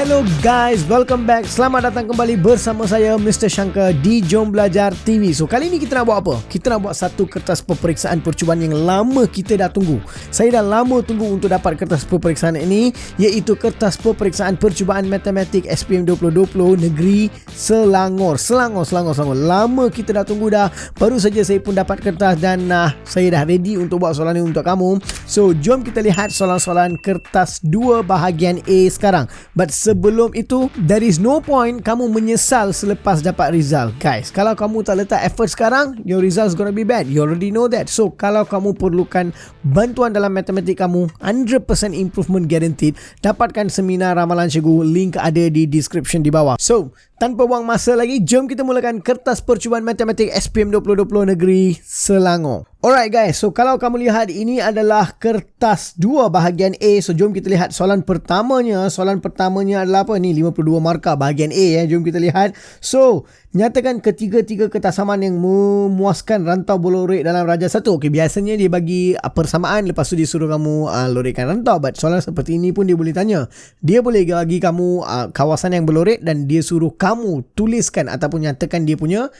Hello guys, welcome back. Selamat datang kembali bersama saya Mr. Shankar di Jom Belajar TV. So kali ni kita nak buat apa? Kita nak buat satu kertas peperiksaan percubaan yang lama kita dah tunggu. Saya dah lama tunggu untuk dapat kertas peperiksaan ini, iaitu kertas peperiksaan percubaan matematik SPM 2020 Negeri Selangor. Selangor. Lama kita dah tunggu dah. Baru saja saya pun dapat kertas dan saya dah ready untuk buat soalan ini untuk kamu. So jom kita lihat soalan-soalan kertas 2 bahagian A sekarang. But sebelum itu, there is no point kamu menyesal selepas dapat result. Guys, kalau kamu tak letak effort sekarang, your results gonna be bad. You already know that. So, kalau kamu perlukan bantuan dalam matematik kamu, 100% improvement guaranteed, dapatkan seminar ramalan cikgu. Link ada di description di bawah. So, tanpa buang masa lagi, jom kita mulakan kertas percubaan matematik SPM 2020 Negeri Selangor. Alright guys, so kalau kamu lihat ini adalah kertas 2 bahagian A. So jom kita lihat soalan pertamanya. Soalan pertamanya adalah apa ni? 52 markah bahagian A ya. Jom kita lihat. So, nyatakan ketiga-tiga ketasamaan yang memuaskan rantau bolorek dalam Raja 1. Okey, biasanya dia bagi persamaan, lepas tu dia suruh kamu lorekkan rantau. But soalan seperti ini pun dia boleh tanya. Dia boleh bagi kamu kawasan yang berlorek dan dia suruh kamu tuliskan ataupun nyatakan dia punya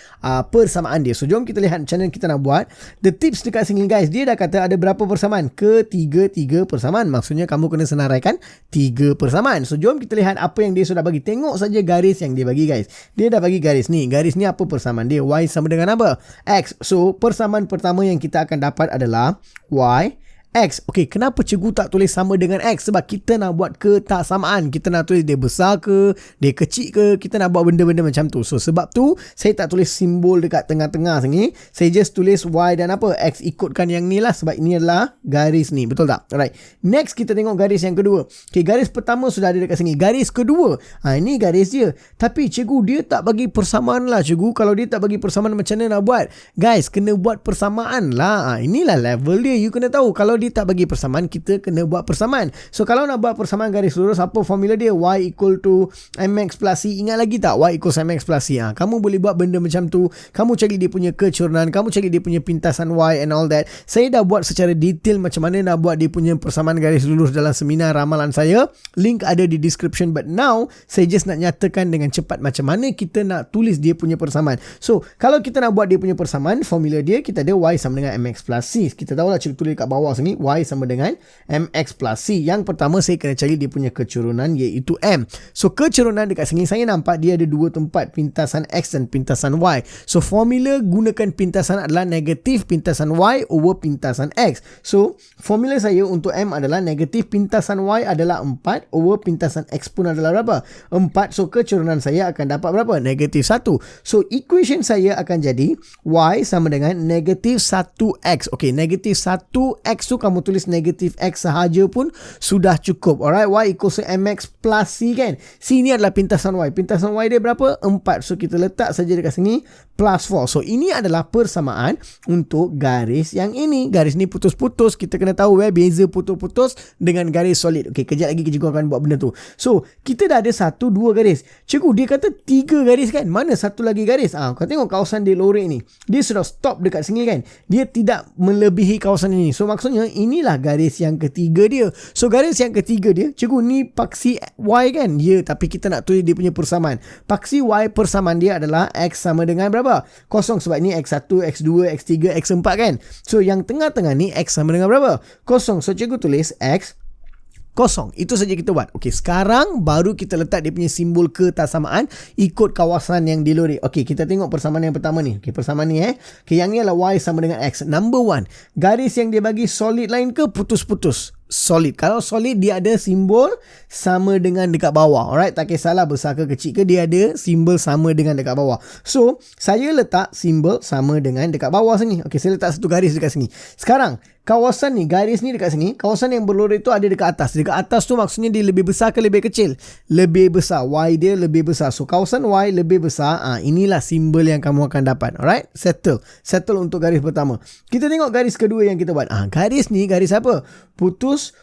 persamaan dia. So jom kita lihat macam mana kita nak buat. The tips dekat sini guys, dia dah kata ada berapa persamaan? Ketiga-tiga persamaan. Maksudnya kamu kena senaraikan 3 persamaan. So jom kita lihat apa yang dia sudah bagi. Tengok saja garis yang dia bagi guys. Dia dah bagi garis ni. Garis ni apa persamaan dia? Y sama dengan apa? X. So persamaan pertama yang kita akan dapat adalah Y X. Okey, kenapa cikgu tak tulis sama dengan X? Sebab kita nak buat ketaksamaan. Kita nak tulis dia besar ke, dia kecil ke, kita nak buat benda-benda macam tu. So sebab tu saya tak tulis simbol dekat tengah-tengah sini. Saya just tulis Y dan apa? X, ikutkan yang ni lah sebab ini adalah garis ni. Betul tak? Alright. Next kita tengok garis yang kedua. Okey, garis pertama sudah ada dekat sini. Garis kedua, ini garis dia. Tapi cikgu dia tak bagi persamaan lah cikgu. Kalau dia tak bagi persamaan macam mana nak buat? Guys, kena buat persamaan lah. Inilah level dia. You kena tahu. Kalau dia tak bagi persamaan, kita kena buat persamaan. So kalau nak buat persamaan garis lurus, apa formula dia? Y equal to mx plus c. Ingat lagi tak? Y equals mx plus c. Kamu boleh buat benda macam tu. Kamu cari dia punya kecurunan, kamu cari dia punya pintasan Y and all that. Saya dah buat secara detail macam mana nak buat dia punya persamaan garis lurus dalam seminar ramalan saya. Link ada di description. But now, saya just nak nyatakan dengan cepat macam mana kita nak tulis dia punya persamaan. So, kalau kita nak buat dia punya persamaan, formula dia, kita ada Y sama dengan mx plus c. Kita tahu lah cikgu tulis kat bawah sini. Y sama dengan mx plus c. Yang pertama saya kena cari dia punya kecurunan, iaitu M. So kecurunan dekat sini saya nampak dia ada 2 tempat, pintasan X dan pintasan Y. So formula gunakan pintasan adalah negatif pintasan Y over pintasan X. So formula saya untuk M adalah negatif pintasan Y adalah 4 over pintasan X pun adalah berapa? 4. So kecurunan saya akan dapat berapa? Negatif 1. So equation saya akan jadi Y sama dengan negatif 1X. Okay, negatif 1X tu kamu tulis negatif X sahaja pun sudah cukup. Alright, Y equals to mx plus c kan. C ni adalah pintasan Y. Pintasan Y dia berapa? 4. So kita letak saja dekat sini plus 4. So ini adalah persamaan untuk garis yang ini. Garis ni putus-putus. Kita kena tahu beza putus-putus dengan garis solid. Okay, kejap lagi cikgu akan buat benda tu. So kita dah ada 1, 2 garis. Cikgu dia kata 3 garis kan. Mana satu lagi garis? Kau tengok kawasan dia lorek ni. Dia sudah stop dekat sini kan. Dia tidak melebihi kawasan ini. So maksudnya inilah garis yang ketiga dia. So garis yang ketiga dia, cikgu ni paksi Y kan? Ya, tapi kita nak tulis dia punya persamaan. Paksi Y persamaan dia adalah X sama dengan berapa? 0 sebab ni X1, X2, X3, X4 kan? So yang tengah-tengah ni X sama dengan berapa? 0. So cikgu tulis X 0. Itu saja kita buat. Okey, sekarang baru kita letak dia punya simbol ketaksamaan ikut kawasan yang dilorek. Okey, kita tengok persamaan yang pertama ni. Okey, persamaan ni Okey, yang ni adalah Y sama dengan X. Number 1, garis yang dia bagi solid line ke putus-putus? Solid. Kalau solid dia ada simbol sama dengan dekat bawah. Alright, tak kisahlah besar ke kecil ke, dia ada simbol sama dengan dekat bawah. So, saya letak simbol sama dengan dekat bawah sini. Okey, saya letak satu garis dekat sini. Sekarang, kawasan ni, garis ni dekat sini, kawasan yang berlorek tu ada dekat atas. Dekat atas tu maksudnya dia lebih besar ke lebih kecil? Lebih besar. Y dia lebih besar. So, kawasan Y lebih besar. Inilah simbol yang kamu akan dapat. Alright, settle. Settle untuk garis pertama. Kita tengok garis kedua yang kita buat. Garis ni, garis apa? Putus.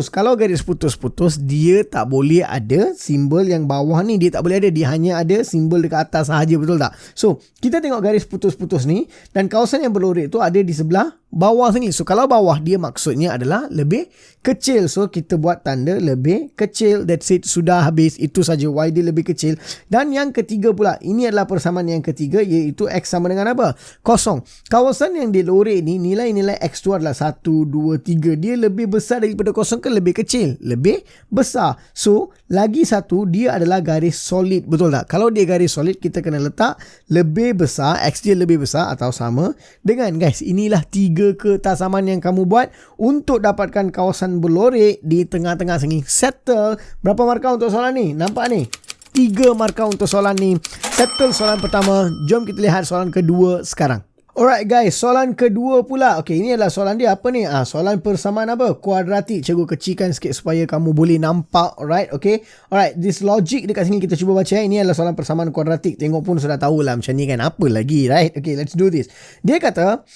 Kalau garis putus-putus, dia tak boleh ada simbol yang bawah ni. Dia tak boleh ada. Dia hanya ada simbol dekat atas sahaja. Betul tak? So, kita tengok garis putus-putus ni. Dan kawasan yang berlorek tu ada di sebelah bawah sini. So kalau bawah dia maksudnya adalah lebih kecil. So kita buat tanda lebih kecil. That's it. Sudah habis. Itu saja why dia lebih kecil. Dan yang ketiga pula, ini adalah persamaan yang ketiga, iaitu X sama dengan apa? Kosong. Kawasan yang dilorek ni, nilai-nilai X tu adalah 1, 2, 3. Dia lebih besar daripada kosong ke lebih kecil? Lebih besar. So lagi satu, dia adalah garis solid. Betul tak? Kalau dia garis solid, kita kena letak lebih besar, X dia lebih besar atau sama dengan, guys, inilah 3 keutasaman yang kamu buat untuk dapatkan kawasan berlorek di tengah-tengah sini. Settle. Berapa markah untuk soalan ni? Nampak ni? 3 markah untuk soalan ni. Settle soalan pertama. Jom kita lihat soalan kedua sekarang. Alright guys, soalan kedua pula. Okay, ini adalah soalan dia apa ni? Soalan persamaan apa? Kuadratik. Cikgu kecilkan sikit supaya kamu boleh nampak. Alright, okay. Alright, this logic dekat sini kita cuba baca. Ini adalah soalan persamaan kuadratik. Tengok pun sudah tahu lah macam ni kan. Apa lagi, right? Okay, let's do this. Dia kata,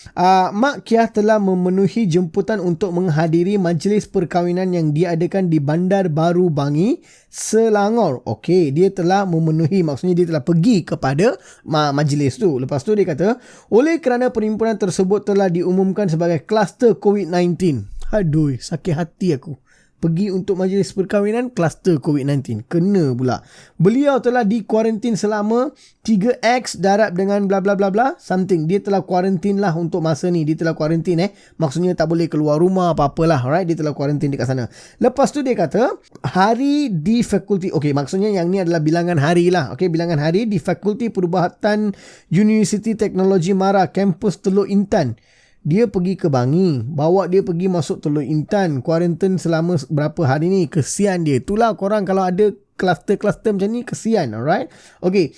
Mak Kiah telah memenuhi jemputan untuk menghadiri majlis perkahwinan yang diadakan di Bandar Baru Bangi, Selangor. Okay, dia telah memenuhi, maksudnya dia telah pergi kepada majlis tu. Lepas tu dia kata, oleh kerana perhimpunan tersebut telah diumumkan sebagai kluster COVID-19. Aduh, sakit hati aku. Pergi untuk majlis perkahwinan, kluster COVID-19. Kena pula. Beliau telah dikuarantin selama 3X darab dengan bla bla bla bla something. Dia telah kuarantin lah untuk masa ni. Dia telah kuarantin maksudnya tak boleh keluar rumah apa-apalah. Alright, dia telah kuarantin dekat sana. Lepas tu dia kata, hari di fakulti. Okay, maksudnya yang ni adalah bilangan hari lah. Okay, bilangan hari di Fakulti Perubatan Universiti Teknologi Mara, kampus Teluk Intan. Dia pergi ke Bangi, bawa dia pergi masuk Teluk Intan, kuarantin selama berapa hari ni. Kesian dia. Itulah korang kalau ada kluster-kluster macam ni, kesian. Alright. Okay.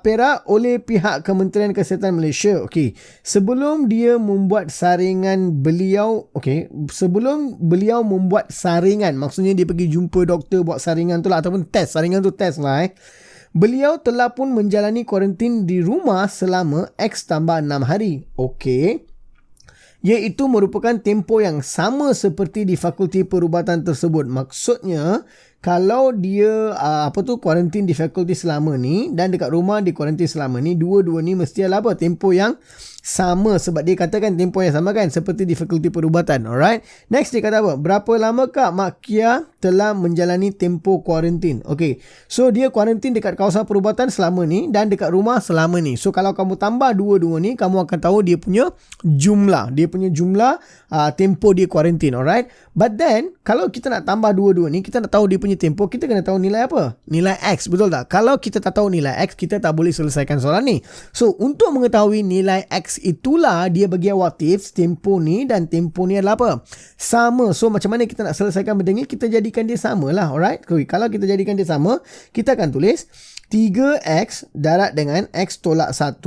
Perak oleh pihak Kementerian Kesihatan Malaysia. Okay. Sebelum dia membuat saringan beliau, okay, sebelum beliau membuat saringan, maksudnya dia pergi jumpa doktor buat saringan tu lah, ataupun test. Saringan tu test lah. Beliau telah pun menjalani kuarantin di rumah selama X tambah 6 hari. Okay. Iaitu merupakan tempoh yang sama seperti di fakulti perubatan tersebut. Maksudnya, kalau dia kuarantin di fakulti selama ni dan dekat rumah di kuarantin selama ni, dua-dua ni mesti adalah apa? Tempoh yang sama, sebab dia katakan tempoh yang sama kan, seperti di fakulti perubatan. Alright. Next dia kata apa? Berapa lamakah Mak Kiah telah menjalani tempoh kuarantin? Okay. So dia kuarantin dekat kawasan perubatan selama ni dan dekat rumah selama ni. So kalau kamu tambah dua-dua ni, kamu akan tahu dia punya jumlah. Dia punya jumlah tempoh dia kuarantin. Alright. But then kalau kita nak tambah dua-dua ni, kita nak tahu dia punya tempoh, kita kena tahu nilai apa? Nilai X. Betul tak? Kalau kita tak tahu nilai X, kita tak boleh selesaikan soalan ni. So untuk mengetahui nilai X, itulah dia bagi awak tips. Tempoh ni dan tempoh ni adalah apa? Sama. So macam mana kita nak selesaikan benda ni? Kita jadikan dia sama lah. Alright. Kalau kita jadikan dia sama, kita akan tulis 3X darab dengan X tolak 1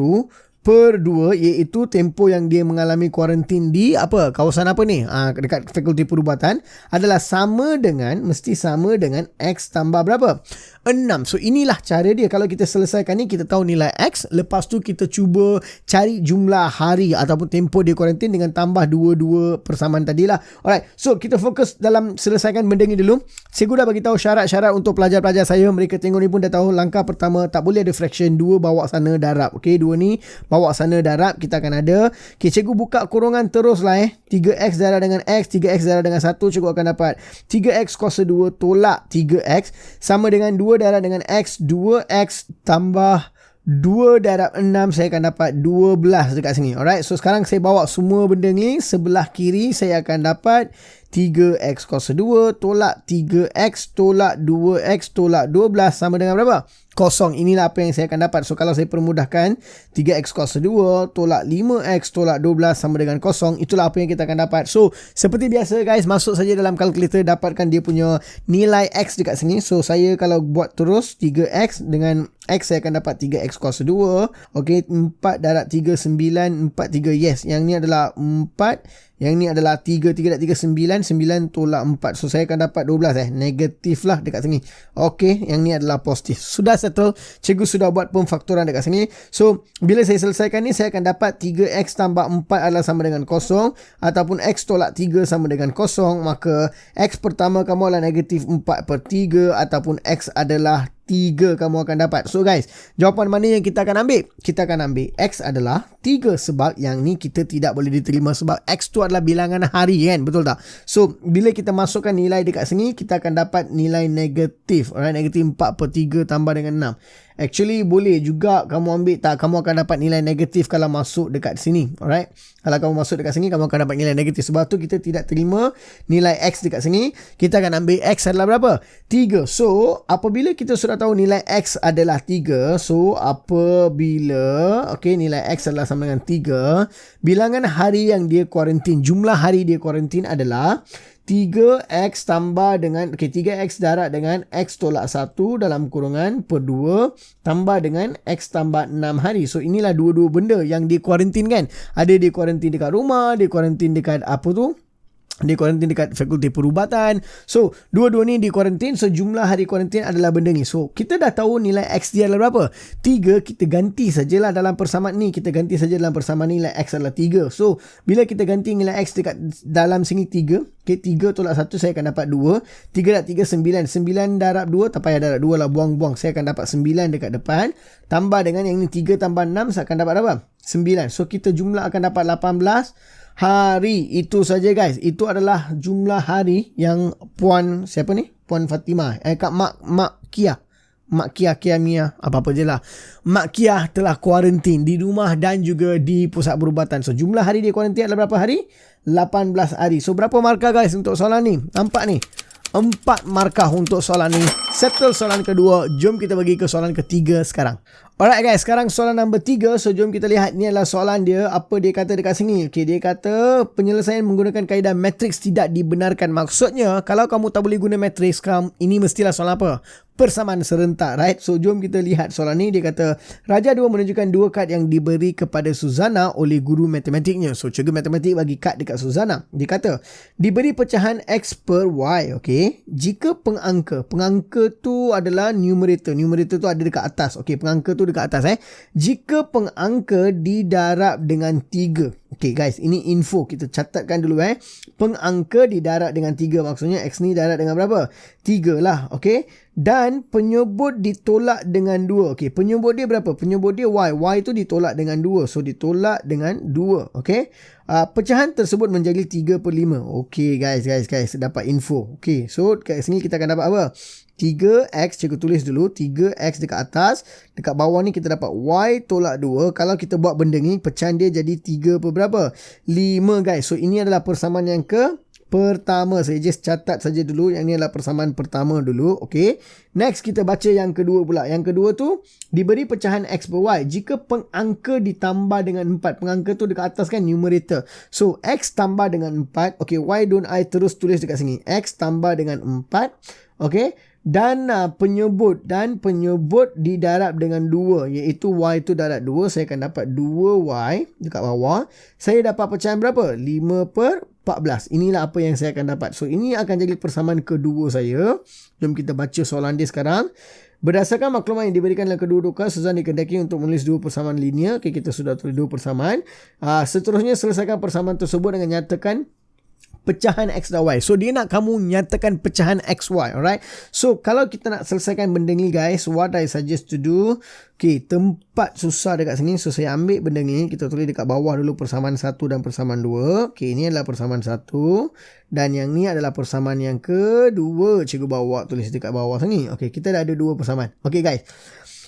per 2, iaitu tempoh yang dia mengalami kuarantin di apa? Kawasan apa ni? Dekat fakulti perubatan adalah mesti sama dengan X tambah berapa? 6. So inilah cara dia. Kalau kita selesaikan ni, kita tahu nilai X. Lepas tu kita cuba cari jumlah hari ataupun tempoh dia kuarantin dengan tambah dua-dua persamaan tadi lah. Alright. So kita fokus dalam selesaikan benda ni dulu. Cikgu dah bagi tahu syarat-syarat untuk pelajar-pelajar saya. Mereka tengok ni pun dah tahu. Langkah pertama, tak boleh ada fraction. 2 bawa sana darab. Okay, 2 ni bawa sana darab. Kita akan ada. Okay, cikgu buka kurungan terus lah 3X darab dengan X, 3X darab dengan 1. Cikgu akan dapat 3X kuasa 2 tolak 3X sama dengan 2 darab dengan X, 2X tambah 2 darab 6, saya akan dapat 12 dekat sini. Alright, so sekarang saya bawa semua benda ni sebelah kiri. Saya akan dapat 3X kuasa 2 tolak 3X tolak 2X tolak 12 sama dengan berapa? Kosong. Inilah apa yang saya akan dapat. So kalau saya permudahkan, 3X kuasa 2 tolak 5X tolak 12 sama dengan kosong. Itulah apa yang kita akan dapat. So seperti biasa guys, masuk saja dalam kalkulator, dapatkan dia punya nilai X dekat sini. So saya kalau buat terus 3X dengan X, saya akan dapat 3X kuasa 2. Okay, 4 darab 3, 9, 4, 3. Yes, yang ni adalah 4. Yang ni adalah 3 darab 3, 9. 9 tolak 4. So saya akan dapat 12 negatif lah dekat sini. Okay, yang ni adalah positif. Sudah settle. Cikgu sudah buat pemfaktoran dekat sini. So bila saya selesaikan ni, saya akan dapat 3X tambah 4 adalah sama dengan kosong, ataupun X tolak 3 sama dengan kosong. Maka X pertama kamu adalah negatif 4 per 3, ataupun X adalah 3 kamu akan dapat. So guys, jawapan mana yang kita akan ambil? Kita akan ambil X adalah 3 sebab yang ni kita tidak boleh diterima sebab X tu adalah bilangan hari kan, betul tak? So bila kita masukkan nilai dekat sini, kita akan dapat nilai negatif. Alright, negatif 4/3 tambah dengan 6. Actually boleh juga kamu ambil tak, kamu akan dapat nilai negatif kalau masuk dekat sini. Alright, kalau kamu masuk dekat sini kamu akan dapat nilai negatif. Sebab tu kita tidak terima nilai X dekat sini. Kita akan ambil X adalah berapa? 3. So apabila kita sudah tahu nilai X adalah 3, so apabila nilai X adalah sama dengan 3, bilangan hari yang dia kuarantin, jumlah hari dia kuarantin adalah 3X tambah dengan 3X darab dengan X tolak 1 dalam kurungan per 2 tambah dengan X tambah 6 hari. So inilah dua-dua benda yang di kuarantin kan. Ada di kuarantin dekat rumah, di kuarantin dekat apa tu? Di kuarantin dekat fakulti perubatan. So dua-dua ni di kuarantin. So jumlah hari kuarantin adalah benda ni. So kita dah tahu nilai X dia adalah berapa? 3. Kita ganti sajalah dalam persamaan ni. Kita ganti saja dalam persamaan ni nilai X adalah 3. So bila kita ganti nilai X dekat dalam sini 3, 3 tolak 1 saya akan dapat 2. 3 darab 3 9. 9 darab 2 tak payah darab 2 lah, buang-buang. Saya akan dapat 9 dekat depan. Tambah dengan yang ni 3 tambah 6 saya akan dapat apa? 9. So kita jumlah akan dapat 18 hari. Itu saja guys. Itu adalah jumlah hari yang Puan siapa ni? Puan Fatimah. Kak Mak Kia. Mak Kia Mia. Apa-apa je lah. Mak Kia telah kuarantin di rumah dan juga di pusat perubatan. So jumlah hari dia kuarantin adalah berapa hari? 18 hari. So berapa markah guys untuk soalan ni? Nampak ni? 4 markah untuk soalan ni. Settle soalan kedua. Jom kita pergi ke soalan ketiga sekarang. Alright guys, sekarang soalan nombor 3. So jom kita lihat ni adalah soalan dia. Apa dia kata dekat sini? Okay, dia kata penyelesaian menggunakan kaedah matriks tidak dibenarkan. Maksudnya kalau kamu tak boleh guna matriks, ini mestilah soalan apa? Persamaan serentak, right? So jom kita lihat soalan ni. Dia kata Raja 2 menunjukkan 2 kad yang diberi kepada Suzana oleh guru matematiknya. So cikgu matematik bagi kad dekat Suzana. Dia kata diberi pecahan X per Y. Okay, jika pengangka tu adalah numerator tu ada dekat atas. Okay, pengangka tu dekat atas. Jika pengangka didarab dengan 3. Okay guys, ini info kita catatkan dulu. Pengangka didarab dengan 3, maksudnya X ni darab dengan berapa? 3 lah. Okay, dan penyebut ditolak dengan 2. Okay, penyebut dia berapa? Penyebut dia Y. Y tu ditolak dengan 2. So ditolak dengan 2. Okay, pecahan tersebut menjadi 3/5. Okay guys, dapat info. Okay, so kat sini kita akan dapat apa? 3X, cikgu tulis dulu 3X dekat atas. Dekat bawah ni kita dapat Y tolak 2. Kalau kita buat benda ni, pecahan dia jadi 3 per berapa? 5 guys. So ini adalah persamaan yang pertama. Saya just catat saja dulu. Yang ni adalah persamaan pertama dulu. Okay, next kita baca yang kedua pula. Yang kedua tu diberi pecahan X per Y jika pengangka ditambah dengan 4. Pengangka tu dekat atas kan, numerator. So X tambah dengan 4. Okay, why don't I terus tulis dekat sini? X tambah dengan 4. Okay, dan penyebut didarab dengan 2, iaitu Y tu darab 2. Saya akan dapat 2Y dekat bawah. Saya dapat pecahan berapa? 5/14. Inilah apa yang saya akan dapat. So ini akan jadi persamaan kedua saya. Jom kita baca soalan dia sekarang. Berdasarkan maklumat yang diberikan dalam kedua doka, Suzan dikehendaki untuk menulis 2 persamaan linear. Okay, kita sudah tulis 2 persamaan. Seterusnya selesaikan persamaan tersebut dengan nyatakan pecahan X dan Y. So dia nak kamu nyatakan pecahan XY. Alright, so kalau kita nak selesaikan benda ni guys, what I suggest to do, okay, tempat susah dekat sini. So saya ambil benda ni, kita tulis dekat bawah dulu persamaan 1 dan persamaan 2. Okay, ini adalah persamaan 1 dan yang ni adalah persamaan yang kedua. Cikgu bawa tulis dekat bawah sini. Okay, kita dah ada 2 persamaan. Okay guys,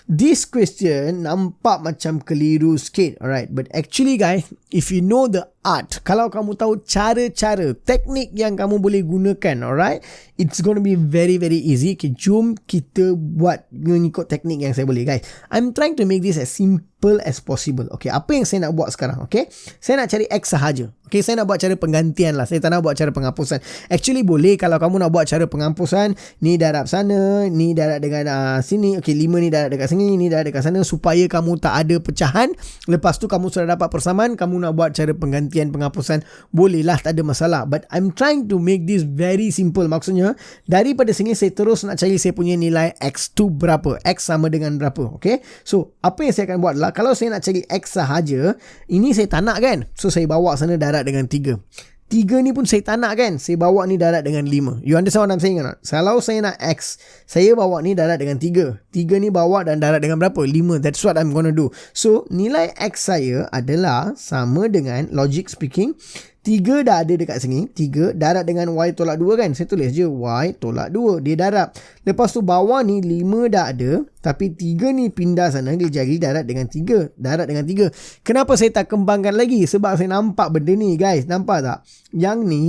this question nampak macam keliru sikit. Alright, but actually guys, if you know the art, kalau kamu tahu cara-cara, teknik yang kamu boleh gunakan, alright, it's gonna be very very easy. Okay, jom kita buat mengikut teknik yang saya boleh guys. I'm trying to make this as simple as possible. Okay, apa yang saya nak buat sekarang? Okay, saya nak cari X sahaja. Okay, saya nak buat cara penggantian lah. Saya tak nak buat cara penghapusan. Actually boleh kalau kamu nak buat cara penghapusan. Ni darab sana, ni darab dengan sini. Okay, 5 ni darab dekat sini, ni darab dekat sana, supaya kamu tak ada pecahan. Lepas tu kamu sudah dapat persamaan, kamu nak buat cara penggantian, penghapusan, bolehlah, tak ada masalah. But I'm trying to make this very simple. Maksudnya daripada sini saya terus nak cari saya punya nilai X tu berapa, X sama dengan berapa. Okay, so apa yang saya akan buat adalah, kalau saya nak cari X sahaja, ini saya tak nak kan, so saya bawa sana darab dengan 3. 3 ni pun saya tak nak kan. Saya bawa ni darat dengan 5. You understand what I'm saying or not? Kalau saya nak X, saya bawa ni darat dengan 3. 3 ni bawa dan darat dengan berapa? 5. That's what I'm gonna do. So, nilai X saya adalah sama dengan, logic speaking, 3 dah ada dekat sini. 3 darat dengan Y tolak 2 kan. Saya tulis je Y tolak 2. Dia darat. Lepas tu bawah ni 5 dah ada. Tapi 3 ni pindah sana. Dia jadi darat dengan 3. Darat dengan 3. Kenapa saya tak kembangkan lagi? Sebab saya nampak benda ni guys. Nampak tak? Yang ni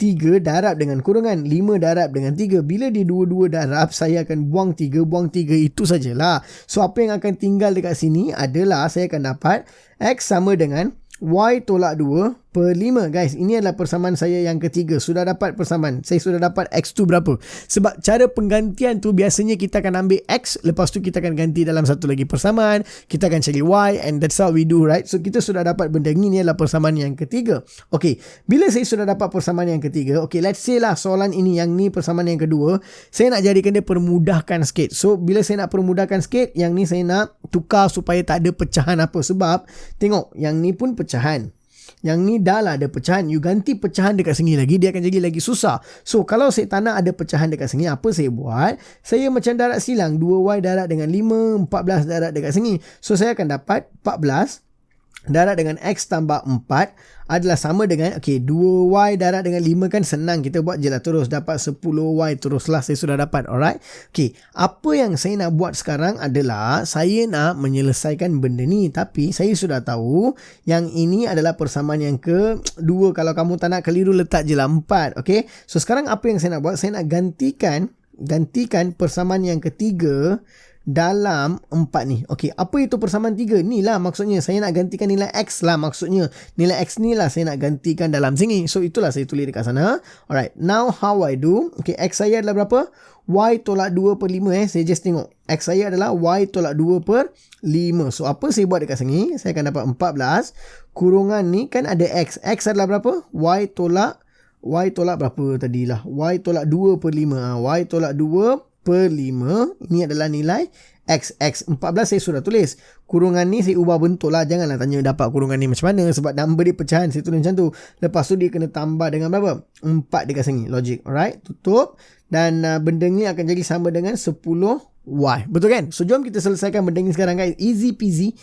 3 darab dengan kurungan. 5 darab dengan 3. Bila dia dua-dua darab, saya akan buang 3. Buang 3. Itu sajalah. So apa yang akan tinggal dekat sini adalah saya akan dapat X sama dengan Y tolak 2 per 5. Guys, ini adalah persamaan saya yang ketiga. Sudah dapat persamaan. Saya sudah dapat X tu berapa. Sebab cara penggantian tu biasanya kita akan ambil X. Lepas tu kita akan ganti dalam satu lagi persamaan. Kita akan cari Y. And that's how we do, right? So kita sudah dapat benda ni. Ini adalah persamaan yang ketiga. Okay. Bila saya sudah dapat persamaan yang ketiga. Okay, let's say lah soalan ini. Yang ni persamaan yang kedua. Saya nak jadikan dia permudahkan sikit. So bila saya nak permudahkan sikit. Yang ni saya nak tukar supaya tak ada pecahan apa. Sebab tengok. Yang ni pun pecahan. Yang ni dah lah ada pecahan. You ganti pecahan dekat sini lagi, dia akan jadi lagi susah. So kalau saya tak nak ada pecahan dekat sini, apa saya buat? Saya macam darat silang. 2Y darat dengan 5, 14 darat dekat sini. So saya akan dapat 14 darat dengan X tambah 4 adalah sama dengan, okay, 2Y darat dengan 5 kan senang. Kita buat je lah terus. Dapat 10Y teruslah saya sudah dapat. Alright. Okay. Apa yang saya nak buat sekarang adalah saya nak menyelesaikan benda ni. Tapi saya sudah tahu yang ini adalah persamaan yang kedua. Kalau kamu tak nak keliru, letak je lah 4. Okay. So sekarang apa yang saya nak buat? Saya nak gantikan persamaan yang ketiga dalam 4 ni. Okey, apa itu persamaan 3? Ni lah maksudnya. Saya nak gantikan nilai X lah maksudnya. Nilai X ni lah saya nak gantikan dalam sini. So itulah saya tulis dekat sana. Alright, now how I do? Okey, X saya adalah berapa? Y tolak 2 per 5 Saya just tengok. X saya adalah Y tolak 2 per 5. So apa saya buat dekat sini? Saya akan dapat 14. Kurungan ni kan ada X. X adalah berapa? Y tolak berapa tadilah? Y tolak 2 per 5. Y tolak 2 per 5. Ini adalah nilai X. 14 saya sudah tulis. Kurungan ni saya ubah bentuk lah. Janganlah tanya dapat kurungan ni macam mana. Sebab number dia pecahan. Saya tulis macam tu. Lepas tu dia kena tambah dengan berapa? 4 dekat sini. Logic. Alright. Tutup. Dan benda ni akan jadi sama dengan 10Y. Betul kan? So jom kita selesaikan benda ni sekarang guys. Easy peasy.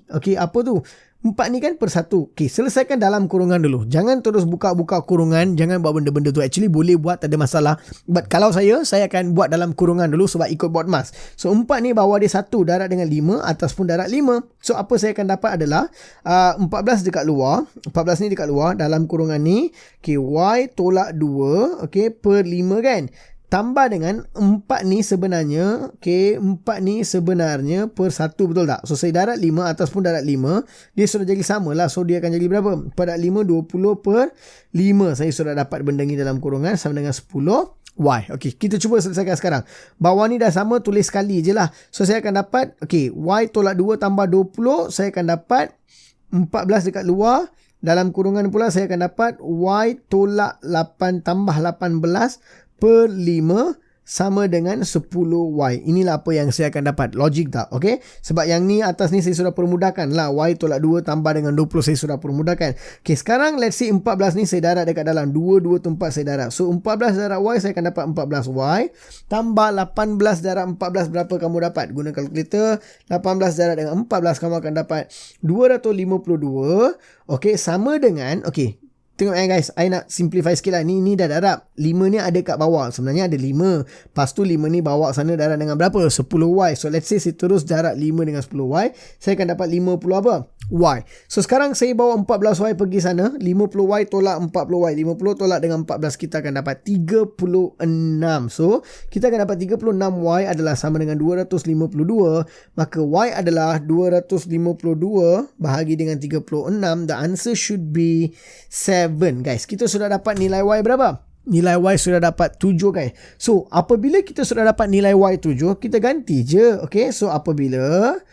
Okay, apa tu? 4 ni kan per 1. Okay, selesaikan dalam kurungan dulu. Jangan terus buka-buka kurungan. Jangan buat benda-benda tu. Actually boleh buat, tak ada masalah. But kalau saya akan buat dalam kurungan dulu sebab ikut board mas. So 4 ni bawah dia 1 darat dengan 5. Atas pun darat 5. So apa saya akan dapat adalah 14 dekat luar. 14 ni dekat luar dalam kurungan ni. Okay, Y tolak 2. Okay, per 5 kan. Tambah dengan 4 ni sebenarnya, okay, 4 ni sebenarnya per 1, betul tak? So, saya darat 5, atas pun darat 5. Dia sudah jadi sama lah. So, dia akan jadi berapa? Per 5, 20 per 5. Saya sudah dapat benda ni dalam kurungan sama dengan 10Y. Okay, kita cuba selesaikan sekarang. Bawah ni dah sama, tulis sekali je lah. So, saya akan dapat, okay, Y tolak 2 tambah 20. Saya akan dapat 14 dekat luar. Dalam kurungan pula, saya akan dapat Y tolak 8 tambah 18 per 5 sama dengan 10Y. Inilah apa yang saya akan dapat. Logik tak? Okay. Sebab yang ni atas ni saya sudah permudahkan lah. Y tolak 2 tambah dengan 20 saya sudah permudahkan. Okay. Sekarang let's see 14 ni saya darat dekat dalam. 2 tempat saya darat. So 14 darat Y saya akan dapat 14Y. Tambah 18 darat 14 berapa kamu dapat? Guna kalkulator. 18 darat dengan 14 kamu akan dapat 252. Okay. Sama dengan. Okay. Tengok guys, I nak simplify sikit lah. Ni dah darab. 5 ni ada kat bawah. Sebenarnya ada 5. Lepas tu 5 ni bawa sana darab dengan berapa? 10Y. So let's say saya terus darab 5 dengan 10Y. Saya akan dapat 50 apa? Y. So sekarang saya bawa 14Y pergi sana. 50Y tolak 40Y. 50 tolak dengan 14 kita akan dapat 36. So kita akan dapat 36Y adalah sama dengan 252. Maka Y adalah 252 bahagi dengan 36. The answer should be 7. Guys, kita sudah dapat nilai Y berapa? Nilai Y sudah dapat 7 guys. So, apabila kita sudah dapat nilai Y 7, kita ganti je. Okay, so apabila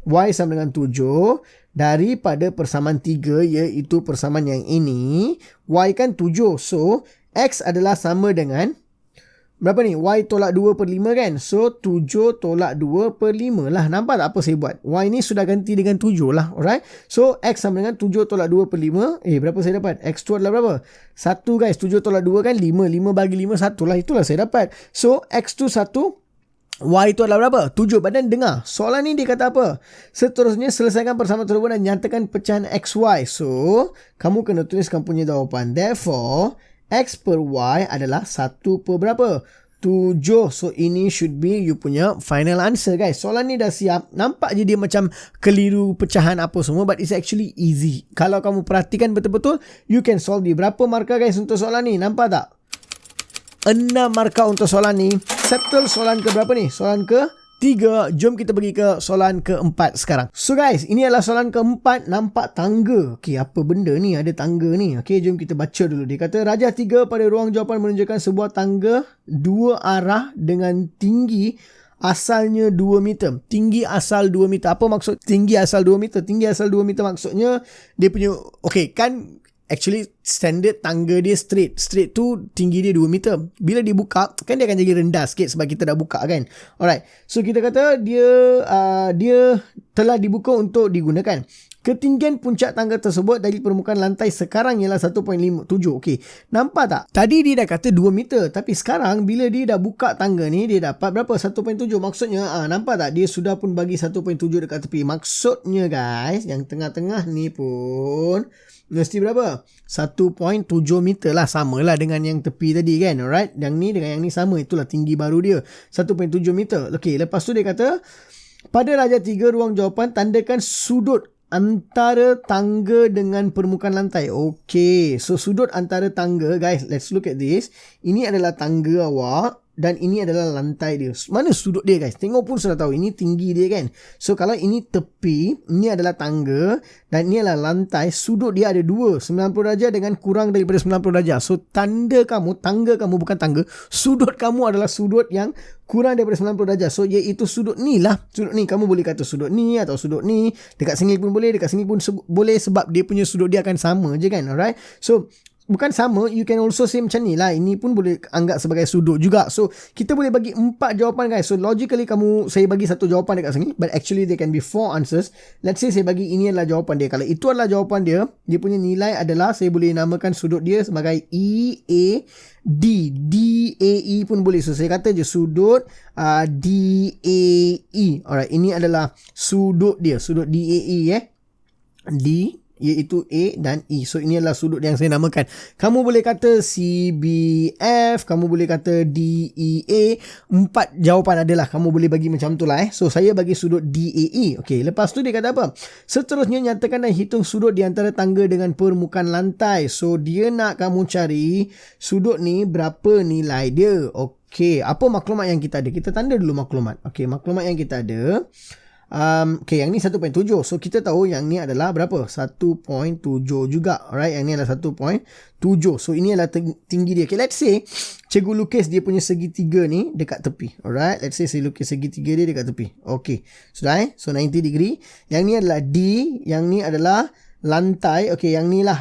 Y sama dengan 7 daripada persamaan 3 iaitu persamaan yang ini, Y kan 7. So, X adalah sama dengan berapa ni? Y tolak 2 per 5 kan? So 7 tolak 2 per 5 lah. Nampak tak apa saya buat? Y ni sudah ganti dengan 7 lah. Alright. So X sama dengan 7 tolak 2 per 5. Berapa saya dapat? X tu adalah berapa? 1 guys. 7 tolak 2 kan 5. 5 bagi 5 1 lah. Itulah saya dapat. So X tu 1. Y itu adalah berapa? 7. Badan dengar. Soalan ni dia kata apa? Seterusnya selesaikan persamaan tersebut dan nyatakan pecahan XY. So kamu kena tuliskan punya jawapan. Therefore X per Y adalah 1 per berapa? 7. So ini should be you punya final answer guys. Soalan ni dah siap. Nampak je dia macam keliru pecahan apa semua, but it's actually easy. Kalau kamu perhatikan betul-betul, you can solve dia. Berapa markah guys untuk soalan ni? Nampak tak? 6 markah untuk soalan ni. Settle soalan ke berapa ni? Soalan ke 3. Jom kita pergi ke soalan keempat sekarang. So guys, ini adalah soalan keempat. Nampak tangga. Okey, apa benda ni? Ada tangga ni. Okey, jom kita baca dulu. Dia kata rajah 3 pada ruang jawapan menunjukkan sebuah tangga 2 arah dengan tinggi asalnya 2 meter. Tinggi asal 2 meter. Apa maksud tinggi asal 2 meter? Tinggi asal 2 meter maksudnya dia punya, okey kan, actually standard tangga dia straight. Straight tu tinggi dia 2 meter. Bila dibuka kan dia akan jadi rendah sikit sebab kita dah buka kan. Alright. So kita kata dia telah dibuka untuk digunakan. Ketinggian puncak tangga tersebut dari permukaan lantai sekarang ialah 1.57. Okey. Nampak tak? Tadi dia dah kata 2 meter. Tapi sekarang bila dia dah buka tangga ni, dia dapat berapa? 1.7. Maksudnya, nampak tak? Dia sudah pun bagi 1.7 dekat tepi. Maksudnya guys, yang tengah-tengah ni pun mesti berapa? 1.7 meter lah. Sama lah dengan yang tepi tadi kan. Alright. Yang ni dengan yang ni sama. Itulah tinggi baru dia. 1.7 meter. Okey. Lepas tu dia kata, pada rajah 3 ruang jawapan, tandakan sudut antara tangga dengan permukaan lantai. Okey. So sudut antara tangga. Guys, let's look at this. Ini adalah tangga awak. Dan ini adalah lantai dia. Mana sudut dia guys? Tengok pun sudah tahu. Ini tinggi dia kan. So kalau ini tepi, ini adalah tangga. Dan ini adalah lantai. Sudut dia ada 2. 90 darjah dengan kurang daripada 90 darjah. So tangga kamu bukan tangga. Sudut kamu adalah sudut yang kurang daripada 90 darjah. So iaitu sudut ni lah. Sudut ni. Kamu boleh kata sudut ni atau sudut ni. Dekat sini pun boleh. Dekat sini pun boleh. Sebab dia punya sudut dia akan sama je kan. Alright. So bukan sama, you can also say macam ni lah. Ini pun boleh anggap sebagai sudut juga. So kita boleh bagi 4 jawapan guys. So logically saya bagi satu jawapan dekat sini, but actually there can be 4 answers. Let's say saya bagi ini adalah jawapan dia. Kalau itu adalah jawapan dia, dia punya nilai adalah, saya boleh namakan sudut dia sebagai EAD. DAE pun boleh. So saya kata je sudut DAE. Alright, ini adalah sudut dia. Sudut DAE D iaitu A dan E. So ini adalah sudut yang saya namakan. Kamu boleh kata CBF, kamu boleh kata DEA. 4 jawapan adalah kamu boleh bagi macam tu lah. So saya bagi sudut DAE. Okey, lepas tu dia kata apa? Seterusnya nyatakan dan hitung sudut di antara tangga dengan permukaan lantai. So dia nak kamu cari sudut ni berapa nilai dia. Okey, apa maklumat yang kita ada? Kita tanda dulu maklumat. Okey, maklumat yang kita ada. Okay, yang ni 1.7. So kita tahu yang ni adalah berapa? 1.7 juga. Alright, yang ni adalah 1.7. So ini adalah tinggi dia. Okay, let's say cikgu lukis dia punya segitiga ni dekat tepi. Alright, let's say saya lukis segitiga dia dekat tepi. Okay, sudah So 90 degree. Yang ni adalah D. Yang ni adalah lantai. Okey, yang ni lah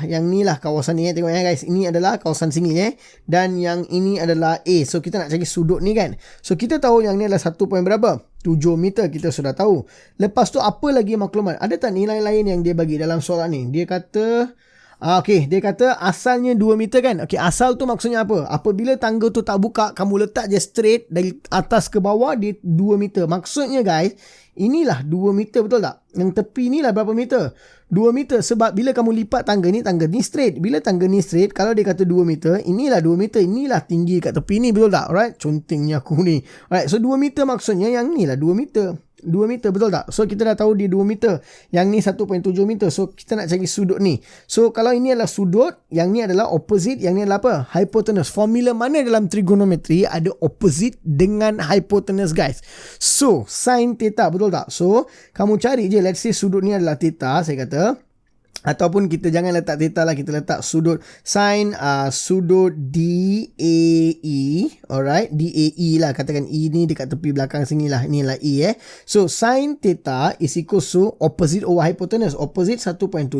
kawasan ni. Tengok guys, ini adalah kawasan sini dan yang ini adalah A. So kita nak cari sudut ni kan. So kita tahu yang ni adalah 1 point berapa? 7 meter, kita sudah tahu. Lepas tu apa lagi maklumat? Ada tak nilai lain yang dia bagi dalam soalan ni? Dia kata okey, dia kata asalnya 2 meter kan. Okey, asal tu maksudnya apa? Apabila tangga tu tak buka, kamu letak je straight dari atas ke bawah, dia 2 meter. Maksudnya guys, inilah 2 meter, betul tak? Yang tepi ni lah berapa meter? 2 meter. Sebab bila kamu lipat tangga ni straight. Bila tangga ni straight, kalau dia kata 2 meter, inilah 2 meter. Inilah tinggi kat tepi ni, betul tak? Alright, contengnya aku ni. Alright, so 2 meter maksudnya yang ni lah 2 meter. 2 meter, betul tak? So kita dah tahu dia 2 meter. Yang ni 1.7 meter. So kita nak cari sudut ni. So kalau ini adalah sudut, yang ni adalah opposite, yang ni adalah apa? Hypotenuse. Formula mana dalam trigonometri ada opposite dengan hypotenuse guys? So sin theta, betul tak? So kamu cari je, let's say sudut ni adalah theta, saya kata. Ataupun kita jangan letak theta lah, kita letak sudut sin sudut DAE. Alright, DAE lah, katakan E ni dekat tepi belakang sini lah, inilah E So sin theta is equals to opposite over hypotenuse. Opposite 1.7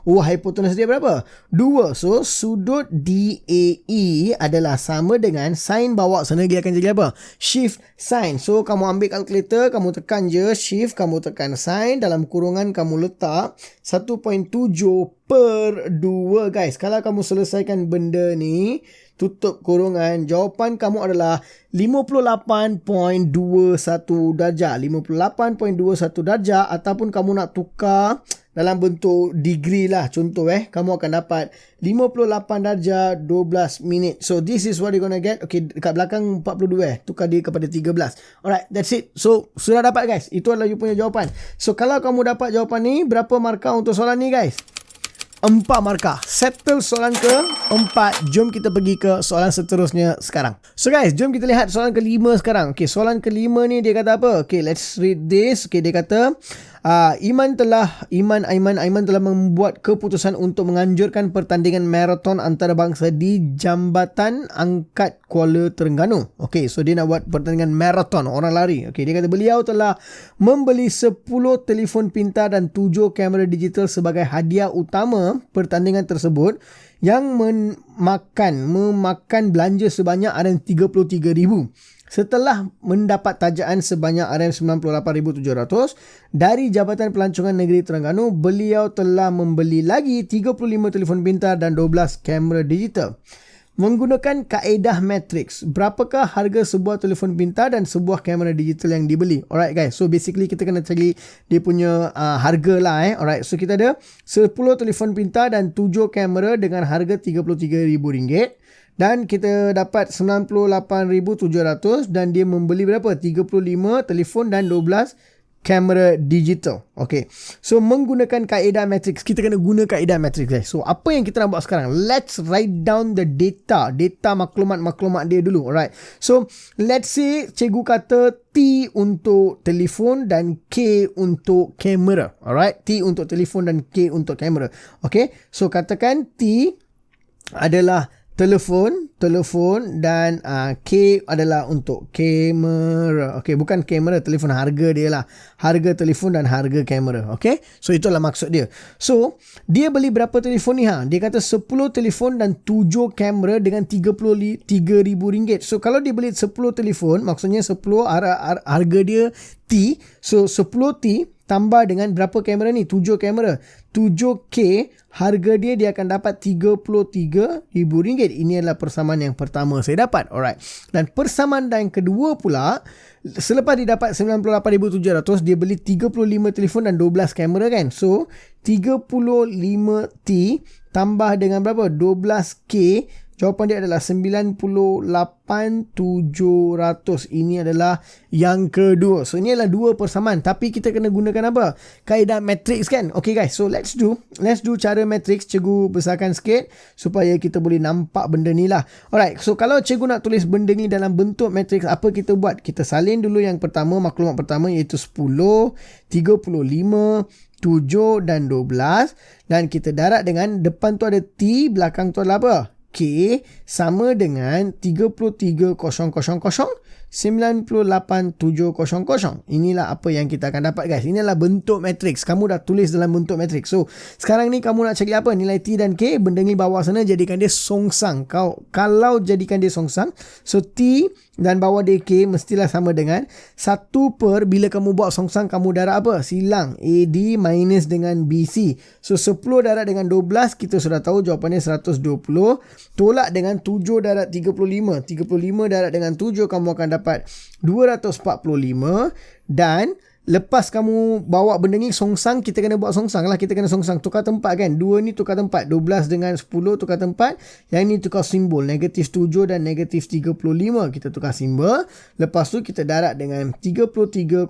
over hypotenuse dia berapa? 2. So sudut DAE adalah sama dengan sin bawah sana dia akan jadi apa? Shift sin. So kamu ambil kalkulator, kamu tekan je shift, kamu tekan sin, dalam kurungan kamu letak 1.7 per 2 guys. Kalau kamu selesaikan benda ni, tutup kurungan, jawapan kamu adalah 58.21 darjah. 58.21 darjah, ataupun kamu nak tukar dalam bentuk degree lah, contoh kamu akan dapat 58 darjah 12 minit. So this is what you're gonna get. Okay, dekat belakang 42 tukar dia kepada 13. Alright, that's it. So sudah dapat guys, itu adalah you punya jawapan. So kalau kamu dapat jawapan ni, berapa markah untuk soalan ni guys? 4 markah. Settle soalan ke-4. Jom kita pergi ke soalan seterusnya sekarang. So guys, jom kita lihat soalan ke-5 sekarang. Okay, soalan ke-5 ni dia kata apa? Okay, let's read this. Okay, dia kata Aiman telah membuat keputusan untuk menganjurkan pertandingan maraton antarabangsa di Jambatan Angkat Kuala Terengganu. Okay, so dia nak buat pertandingan maraton, orang lari. Okay, dia kata beliau telah membeli 10 telefon pintar dan 7 kamera digital sebagai hadiah utama pertandingan tersebut yang memakan belanja sebanyak RM33,000. Setelah mendapat tajaan sebanyak RM98,700 dari Jabatan Pelancongan Negeri Terengganu, beliau telah membeli lagi 35 telefon pintar dan 12 kamera digital. Menggunakan kaedah matrix, berapakah harga sebuah telefon pintar dan sebuah kamera digital yang dibeli? Alright guys, so basically kita kena cari dia punya harga lah Alright, so kita ada 10 telefon pintar dan 7 kamera dengan harga RM33,000. Dan kita dapat 98,700 dan dia membeli berapa? 35 telefon dan 12 kamera digital. Okay. So menggunakan kaedah matrix. Kita kena guna kaedah matrix guys. So apa yang kita nak buat sekarang? Let's write down the data. Data maklumat dia dulu. Alright. So let's say cikgu kata T untuk telefon dan K untuk kamera. Alright. T untuk telefon dan K untuk kamera. Okay. So katakan T adalah telefon dan K adalah untuk kamera. Okay, bukan kamera, telefon, harga dia lah. Harga telefon dan harga kamera. Okay, so itulah maksud dia. So dia beli berapa telefon ni Dia kata 10 telefon dan 7 kamera dengan RM33,000. So kalau dia beli 10 telefon, maksudnya 10 harga dia T. So 10 T tambah dengan berapa kamera ni? 7 kamera. 7K, harga dia akan dapat RM33,000. Ini adalah persamaan yang pertama saya dapat. Alright. Dan persamaan yang kedua pula, selepas dia dapat 98,700, dia beli 35 telefon dan 12 kamera kan. So 35T tambah dengan berapa? 12K. Jawapan dia adalah 98,700. Ini adalah yang kedua. So ini adalah dua persamaan, tapi kita kena gunakan apa? Kaedah matrix kan. Okay guys, so let's do cara matrix. Cikgu besarkan sikit supaya kita boleh nampak benda ni lah. Alright, so kalau cikgu nak tulis benda ni dalam bentuk matrix, apa kita buat? Kita salin dulu yang pertama, maklumat pertama iaitu 10, 35, 7 dan 12. Dan kita darab dengan depan tu ada T, belakang tu adalah apa? K sama dengan 33,000 98,700. Inilah apa yang kita akan dapat guys. Inilah bentuk matrix. Kamu dah tulis dalam bentuk matrix. So sekarang ni kamu nak cari apa? Nilai T dan K. Benda ni bawah sana jadikan dia songsang. Kalau jadikan dia songsang, so T dan bawah dia K mestilah sama dengan 1 per, bila kamu buat songsang kamu darab apa? Silang. AD minus dengan BC. So 10 darab dengan 12, kita sudah tahu jawapannya 120. Tolak dengan 7 darab 35. 35 darab dengan 7 kamu akan dapat 245. Dan lepas kamu bawa benda ni songsang, kita kena buat songsang lah. Kita kena songsang, tukar tempat kan. 2 ni tukar tempat, 12 dengan 10 tukar tempat. Yang ni tukar simbol, negatif 7 dan negatif 35. Kita tukar simbol. Lepas tu kita darab dengan 33,000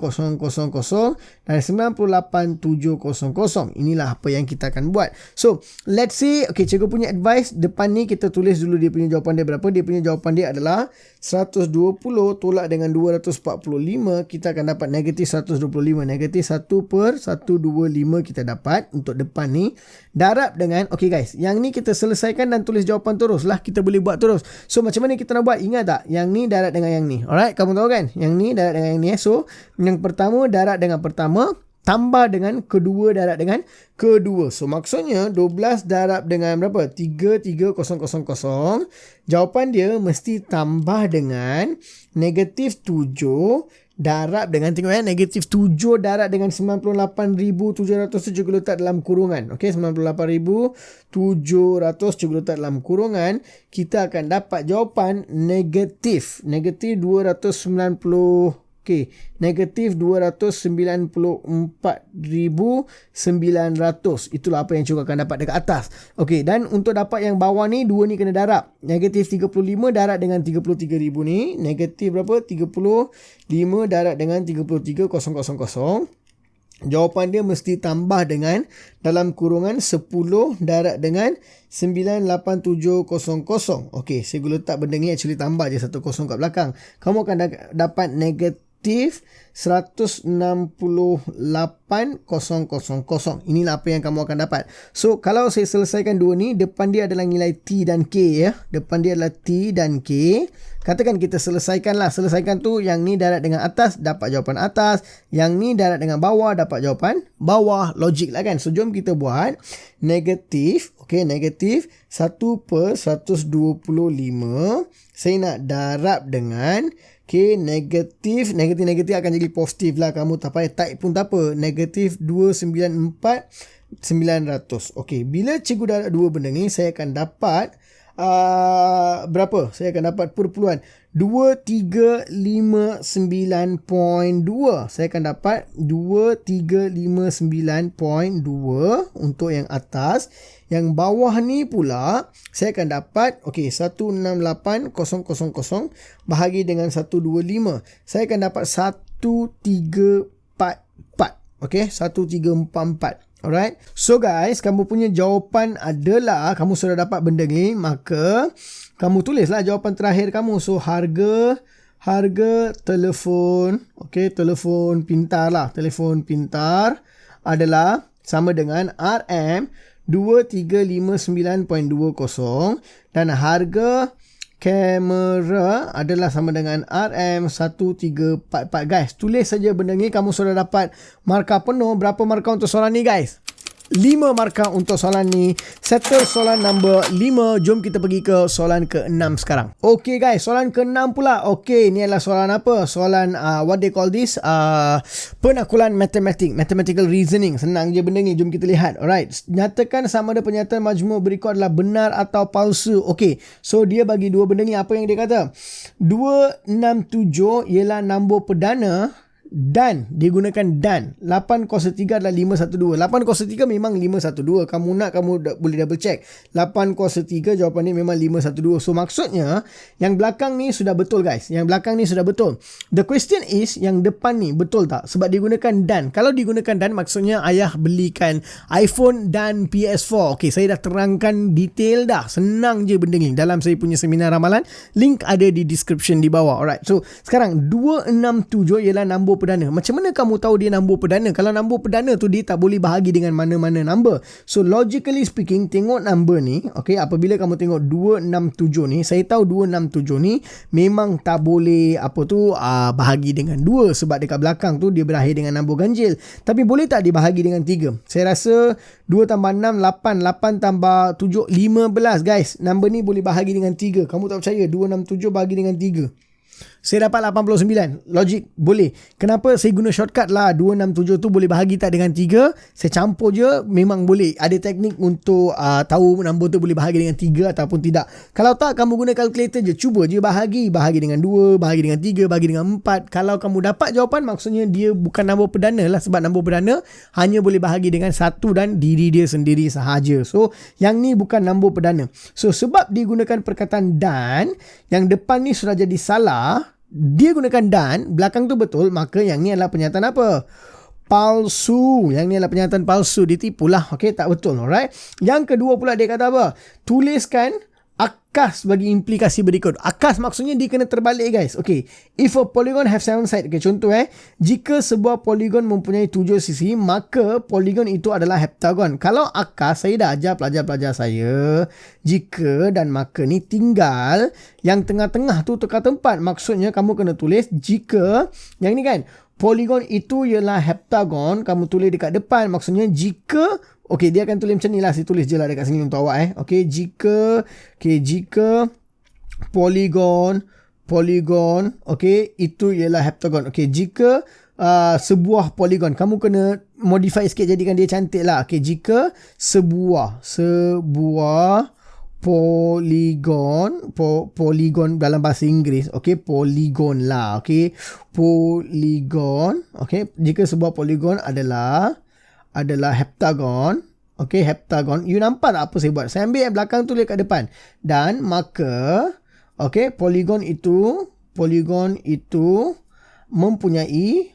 dan 98,700. Inilah apa yang kita akan buat. So let's say, okay, cikgu punya advice, depan ni kita tulis dulu dia punya jawapan dia berapa. Dia punya jawapan dia adalah 120 tolak dengan 245, kita akan dapat negatif 120. 125. Negatif 1/125 kita dapat untuk depan ni. Darab dengan, okay guys, yang ni kita selesaikan dan tulis jawapan terus lah. Kita boleh buat terus. So macam mana kita nak buat? Ingat tak? Yang ni darab dengan yang ni. Alright, kamu tahu kan? Yang ni darab dengan yang ni. So yang pertama darab dengan pertama, tambah dengan kedua darab dengan kedua. So maksudnya 12 darab dengan berapa? 33,000. Jawapan dia mesti tambah dengan negatif 7 darab dengan, tengok ya, negatif 7 darab dengan 98,700 juga letak dalam kurungan. Okey, 98,700 juga letak dalam kurungan. Kita akan dapat jawapan negatif 290. Okey, negatif 294,900. Itulah apa yang cikgu akan dapat dekat atas. Okey, dan untuk dapat yang bawah ni, dua ni kena darab. Negatif 35 darab dengan 33,000 ni. Negatif berapa? 35 darab dengan 33,000. Jawapan dia mesti tambah dengan dalam kurungan 10 darab dengan 98700. Okey, saya letak benda ni actually tambah je 1 kosong kat belakang. Kamu akan dapat negatif 168,000. Inilah apa yang kamu akan dapat. So kalau saya selesaikan dua ni, depan dia adalah nilai T dan K ya. Depan dia adalah T dan K. Katakan kita selesaikan lah. Selesaikan tu, yang ni darab dengan atas, dapat jawapan atas. Yang ni darab dengan bawah, dapat jawapan bawah. Logik lah kan. So jom kita buat negatif. Okay, negatif 1/125. Saya nak darab dengan, okay, negatif akan jadi positif lah. Kamu tak payah type pun tak apa. Negatif 294,900. Okay, bila cikgu darab dua benda ni, saya akan dapat berapa? Saya akan dapat perpuluhan 2359.2. Saya akan dapat 2359.2 untuk yang atas. Yang bawah ni pula saya akan dapat, okey, 168,000 bahagi dengan 125. Saya akan dapat 1344. Okey, 1344. Alright. So guys, kamu punya jawapan adalah, kamu sudah dapat benda ni, maka kamu tulislah jawapan terakhir kamu. So harga telefon, okey, telefon pintar lah. Telefon pintar adalah sama dengan RM 2359.20 dan harga kamera adalah sama dengan RM1344. Guys, tulis saja benda ni, kamu sudah dapat markah penuh. Berapa markah untuk soalan ni guys? 5 markah untuk soalan ni. Settle soalan number 5. Jom kita pergi ke soalan ke-6 sekarang. Okay guys, soalan ke-6 pula. Okay, ni adalah soalan apa? Soalan what they call this? Penakulan matematik, mathematical reasoning. Senang je benda ni, jom kita lihat. Alright, nyatakan sama ada pernyataan majmuk berikut adalah benar atau palsu. Okay, so dia bagi dua benda ni. Apa yang dia kata? 267 ialah nombor perdana dan dia gunakan dan 8 kuasa 3 adalah 512. 8 kuasa 3 memang 512. Kamu nak, kamu boleh double check. 8 kuasa 3 jawapan ni memang 512. So maksudnya yang belakang ni sudah betul guys. Yang belakang ni sudah betul. The question is yang depan ni betul tak? Sebab digunakan dan. Kalau digunakan dan, maksudnya ayah belikan iPhone dan PS4. Okay, saya dah terangkan detail dah. Senang je benda ni dalam saya punya seminar ramalan. Link ada di description di bawah. Alright, so sekarang 267 ialah nombor perdana. Macam mana kamu tahu dia nombor perdana? Kalau nombor perdana tu dia tak boleh bahagi dengan mana-mana number. So logically speaking, tengok number ni, okay, apabila kamu tengok 267 ni, saya tahu 267 ni memang tak boleh bahagi dengan 2 sebab dekat belakang tu dia berakhir dengan nombor ganjil. Tapi boleh tak dibahagi dengan 3? Saya rasa 2 tambah 6 8, 8 tambah 7 15 guys. Number ni boleh bahagi dengan 3. Kamu tak percaya? 267 bahagi dengan 3. Saya dapat 89. Logik boleh. Kenapa saya guna shortcut lah? 267 tu boleh bahagi tak dengan 3? Saya campur je, memang boleh. Ada teknik untuk tahu nombor tu boleh bahagi dengan 3 ataupun tidak. Kalau tak, kamu guna calculator je. Cuba je bahagi. Bahagi dengan 2, bahagi dengan 3, bahagi dengan 4. Kalau kamu dapat jawapan, maksudnya dia bukan nombor perdana lah. Sebab nombor perdana hanya boleh bahagi dengan 1 dan diri dia sendiri sahaja. So, yang ni bukan nombor perdana. So, sebab digunakan perkataan dan, yang depan ni sudah jadi salah. Dia gunakan dan, belakang tu betul, maka yang ni adalah pernyataan apa? Palsu. Yang ni adalah pernyataan palsu. Ditipulah. Okey, tak betul. Alright. Yang kedua pula dia kata apa? Tuliskan akas bagi implikasi berikut. Akas maksudnya dia kena terbalik guys. Okay, if a polygon have 7 side, okay, contoh jika sebuah polygon mempunyai 7 sisi, maka polygon itu adalah heptagon. Kalau akas, saya dah ajar pelajar-pelajar saya, jika dan maka ni tinggal yang tengah-tengah tu tukar tempat. Maksudnya kamu kena tulis jika yang ni kan, polygon itu ialah heptagon, kamu tulis dekat depan. Maksudnya jika, okey, dia akan tulis macam ni lah. Saya tulis je lah dekat sini untuk awak Okey, jika polygon okey, itu ialah heptagon. Okey, jika sebuah polygon, kamu kena modify sikit jadikan dia cantik lah. Okey, jika sebuah polygon dalam bahasa Inggeris, okey, polygon lah. Okey, polygon, okey, jika sebuah polygon adalah heptagon. Okey, heptagon. You nampak tak apa saya buat? Saya ambil yang belakang tu kat depan. Dan maka, okey, polygon itu mempunyai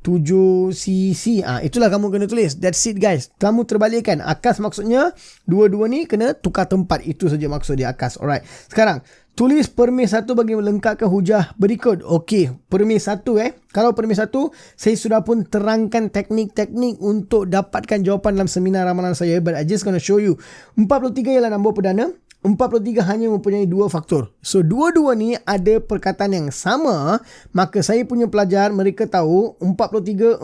7 sisi. Itulah kamu kena tulis. That's it guys. Kamu terbalikkan. Akas maksudnya dua-dua ni kena tukar tempat. Itu saja maksud dia akas. Alright. Sekarang tulis permis 1 bagi melengkapkan hujah berikut. Okey, permis 1 Kalau permis 1, saya sudah pun terangkan teknik-teknik untuk dapatkan jawapan dalam seminar ramalan saya. But I just gonna show you. 43 ialah nombor perdana. 43 hanya mempunyai 2 faktor. So, dua-dua ni ada perkataan yang sama. Maka saya punya pelajar, mereka tahu 43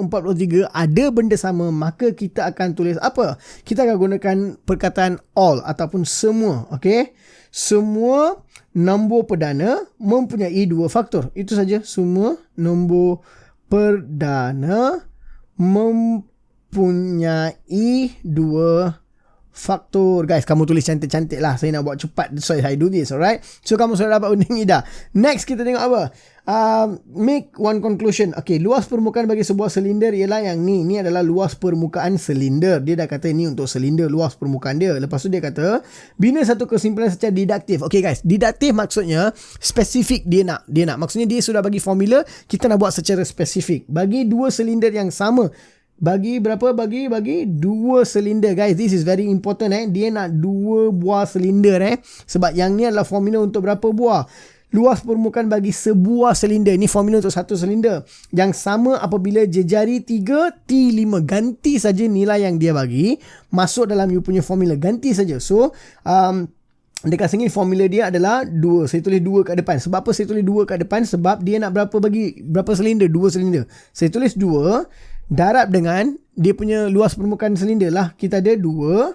ada benda sama. Maka kita akan tulis apa? Kita akan gunakan perkataan all ataupun semua. Okay? Semua nombor perdana mempunyai 2 faktor. Itu saja. Semua nombor perdana mempunyai 2 faktor. Guys, kamu tulis cantik-cantik lah. Saya nak buat cepat. So, I do this. Alright. So, kamu sudah dapat benda ni dah. Next, kita tengok apa? Make one conclusion. Okay, luas permukaan bagi sebuah silinder ialah yang ni. Ni adalah luas permukaan silinder. Dia dah kata ni untuk silinder, luas permukaan dia. Lepas tu dia kata, bina satu kesimpulan secara didaktif. Okay guys, didaktif maksudnya spesifik dia nak. Maksudnya dia sudah bagi formula, kita nak buat secara spesifik. Bagi 2 silinder yang sama. Bagi berapa? Bagi 2 silinder guys. This is very important Dia nak 2 buah silinder Sebab yang ni adalah formula untuk berapa buah. Luas permukaan bagi sebuah silinder. Ini formula untuk satu silinder. Yang sama apabila jejari 3, T5. Ganti saja nilai yang dia bagi. Masuk dalam you punya formula. Ganti saja. So, dekat sini formula dia adalah 2. Saya tulis 2 kat depan. Sebab apa saya tulis 2 kat depan? Sebab dia nak berapa silinder? 2 silinder. Saya tulis 2. Darab dengan dia punya luas permukaan silinder lah. Kita ada 2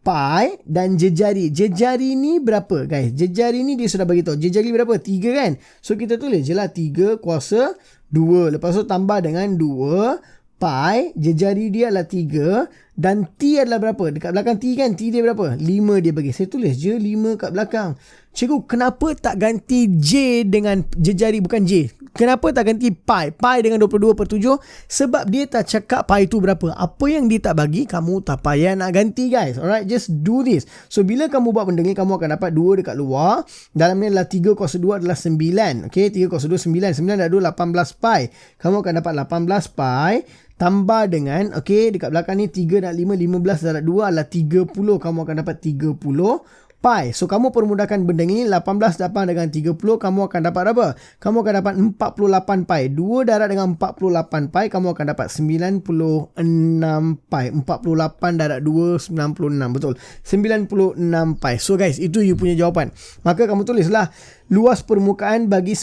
pi dan jejari. Jejari ni berapa guys? Jejari ni dia sudah bagi tahu. Jejari berapa? 3 kan? So kita tulis je lah 3 kuasa 2. Lepas tu tambah dengan 2 pi. Jejari dia adalah 3. Dan T adalah berapa? Dekat belakang T kan? T dia berapa? 5 dia bagi. Saya tulis je 5 kat belakang. Cikgu, kenapa tak ganti J dengan jejari bukan J? Kenapa tak ganti pi? Pi dengan 22/7. Sebab dia tak cakap pi tu berapa. Apa yang dia tak bagi, kamu tak payah nak ganti guys. Alright, just do this. So, bila kamu buat benda ni, kamu akan dapat 2 dekat luar. Dalam ni adalah 3 kuasa 2 adalah 9. Okay, 3 kuasa 2, 9. 9 dah 2, 18 pi. Kamu akan dapat 18 pi. Tambah dengan, okay, dekat belakang ni 3 dan 5, 15 darab 2 adalah 30. Kamu akan dapat 30 pi. So, kamu permudahkan benda ni. 18 dapat dengan 30, kamu akan dapat apa? Kamu akan dapat 48 pi. 2 darab dengan 48 pi, kamu akan dapat 96 pi. 48 darab 2, 96. Betul. 96 pi. So, guys, itu you punya jawapan. Maka kamu tulislah luas permukaan bagi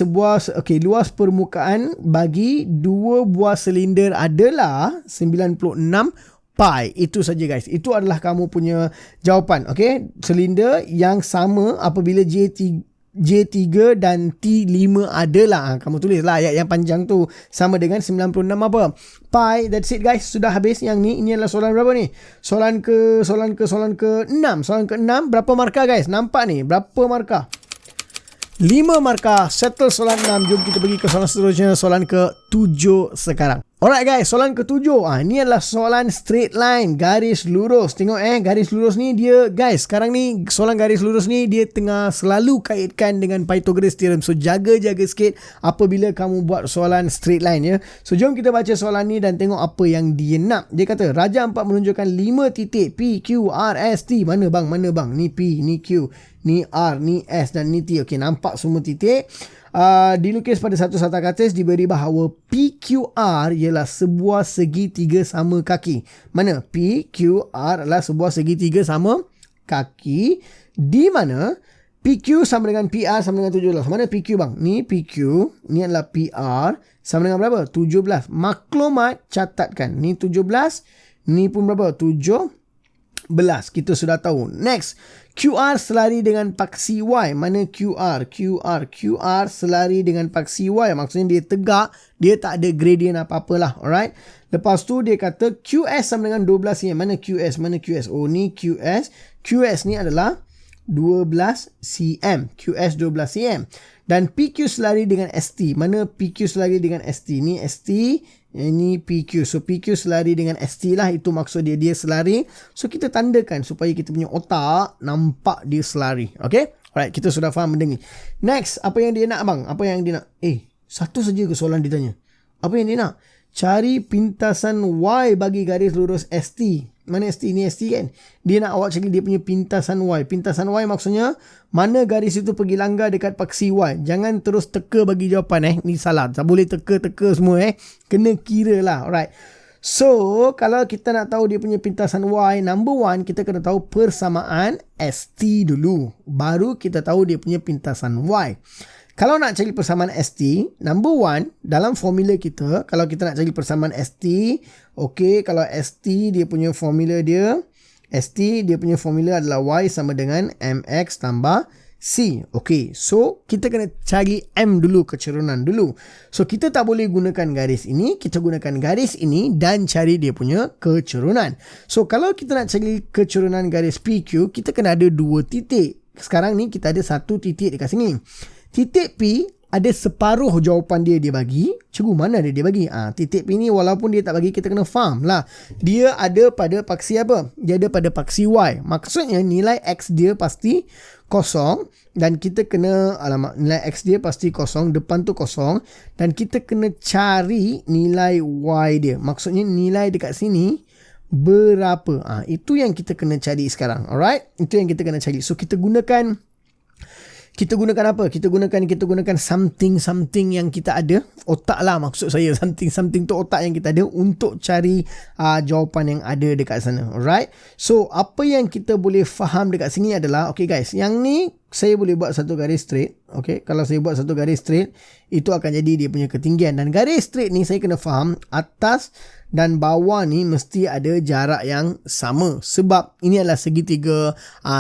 luas permukaan bagi 2 buah silinder adalah 96 pi. Itu saja guys. Itu adalah kamu punya jawapan. Okay. Silinder yang sama apabila J3 dan T5 adalah. Kamu tulislah ayat yang panjang tu sama dengan 96 apa? Pi. That's it guys. Sudah habis yang ni. Ini adalah soalan berapa ni? Soalan ke 6. Soalan ke 6. Berapa markah guys? Nampak ni? Berapa markah? 5 markah. Settle soalan 6. Jom kita pergi ke soalan seterusnya. Soalan ke 7 sekarang. Alright guys, soalan ketujuh. Ni adalah soalan straight line, garis lurus. Tengok garis lurus ni dia, guys, sekarang ni soalan garis lurus ni dia tengah selalu kaitkan dengan Pythagoras theorem. So jaga-jaga sikit apabila kamu buat soalan straight line ya. So jom kita baca soalan ni dan tengok apa yang dia nak. Dia kata Raja 4 menunjukkan 5 titik P, Q, R, S, T. Mana bang? Ni P, ni Q, ni R, ni S dan ni T. Okey, nampak semua titik. Dilukis pada satu satak atas diberi bahawa PQR ialah sebuah segitiga sama kaki. Mana? PQR adalah sebuah segitiga sama kaki di mana PQ sama dengan PR sama dengan 17. Mana PQ bang? Ni PQ, ni adalah PR sama dengan berapa? 17. Maklumat catatkan. Ni 17, ni pun berapa? 17. Kita sudah tahu. Next, QR selari dengan paksi Y. Mana QR? QR selari dengan paksi Y. Maksudnya dia tegak, dia tak ada gradient apa-apalah. Alright. Lepas tu dia kata QS sama dengan 12 cm. Mana QS? Oh, ni QS. QS ni adalah 12 cm. QS 12 cm. Dan PQ selari dengan ST. Mana PQ selari dengan ST? Ni ST. Ini PQ. So PQ selari dengan ST lah. Itu maksud dia selari. So kita tandakan supaya kita punya otak nampak dia selari. Okay. Alright. Kita sudah faham benda ni. Next. Apa yang dia nak bang? Apa yang dia nak? Satu saja ke soalan dia tanya? Apa yang dia nak? Cari pintasan Y bagi garis lurus ST. Mana ST? Ni ST kan? Dia nak awak cari dia punya pintasan Y. Pintasan Y maksudnya mana garis itu pergi langgar dekat paksi Y. Jangan terus teka bagi jawapan Ni salah. Tak boleh teka-teka semua Kena kira lah. Alright. So, kalau kita nak tahu dia punya pintasan Y, number one, kita kena tahu persamaan ST dulu. Baru kita tahu dia punya pintasan Y. Kalau nak cari persamaan ST, number one, dalam formula kita, kalau kita nak cari persamaan ST, okay, kalau ST dia punya formula adalah Y sama dengan MX tambah C. Okay, so kita kena cari M dulu, kecerunan dulu. So kita tak boleh gunakan garis ini, kita gunakan garis ini dan cari dia punya kecerunan. So kalau kita nak cari kecerunan garis PQ, kita kena ada dua titik. Sekarang ni kita ada satu titik dekat sini. Titik P ada separuh jawapan dia bagi. Cikgu, mana dia bagi? Titik P ni walaupun dia tak bagi, kita kena faham lah. Dia ada pada paksi apa? Dia ada pada paksi Y. Maksudnya nilai X dia pasti kosong. Dan kita kena, nilai X dia pasti kosong. Depan tu kosong. Dan kita kena cari nilai Y dia. Maksudnya nilai dekat sini berapa? Itu yang kita kena cari sekarang. Alright? Itu yang kita kena cari. So kita gunakan apa? Kita gunakan something yang kita ada. Otak lah maksud saya. Something tu otak yang kita ada untuk cari jawapan yang ada dekat sana. Alright. So, apa yang kita boleh faham dekat sini adalah, okay guys, yang ni saya boleh buat satu garis straight. Okay. Kalau saya buat satu garis straight, itu akan jadi dia punya ketinggian. Dan garis straight ni saya kena faham atas dan bawah ni mesti ada jarak yang sama. Sebab ini adalah segitiga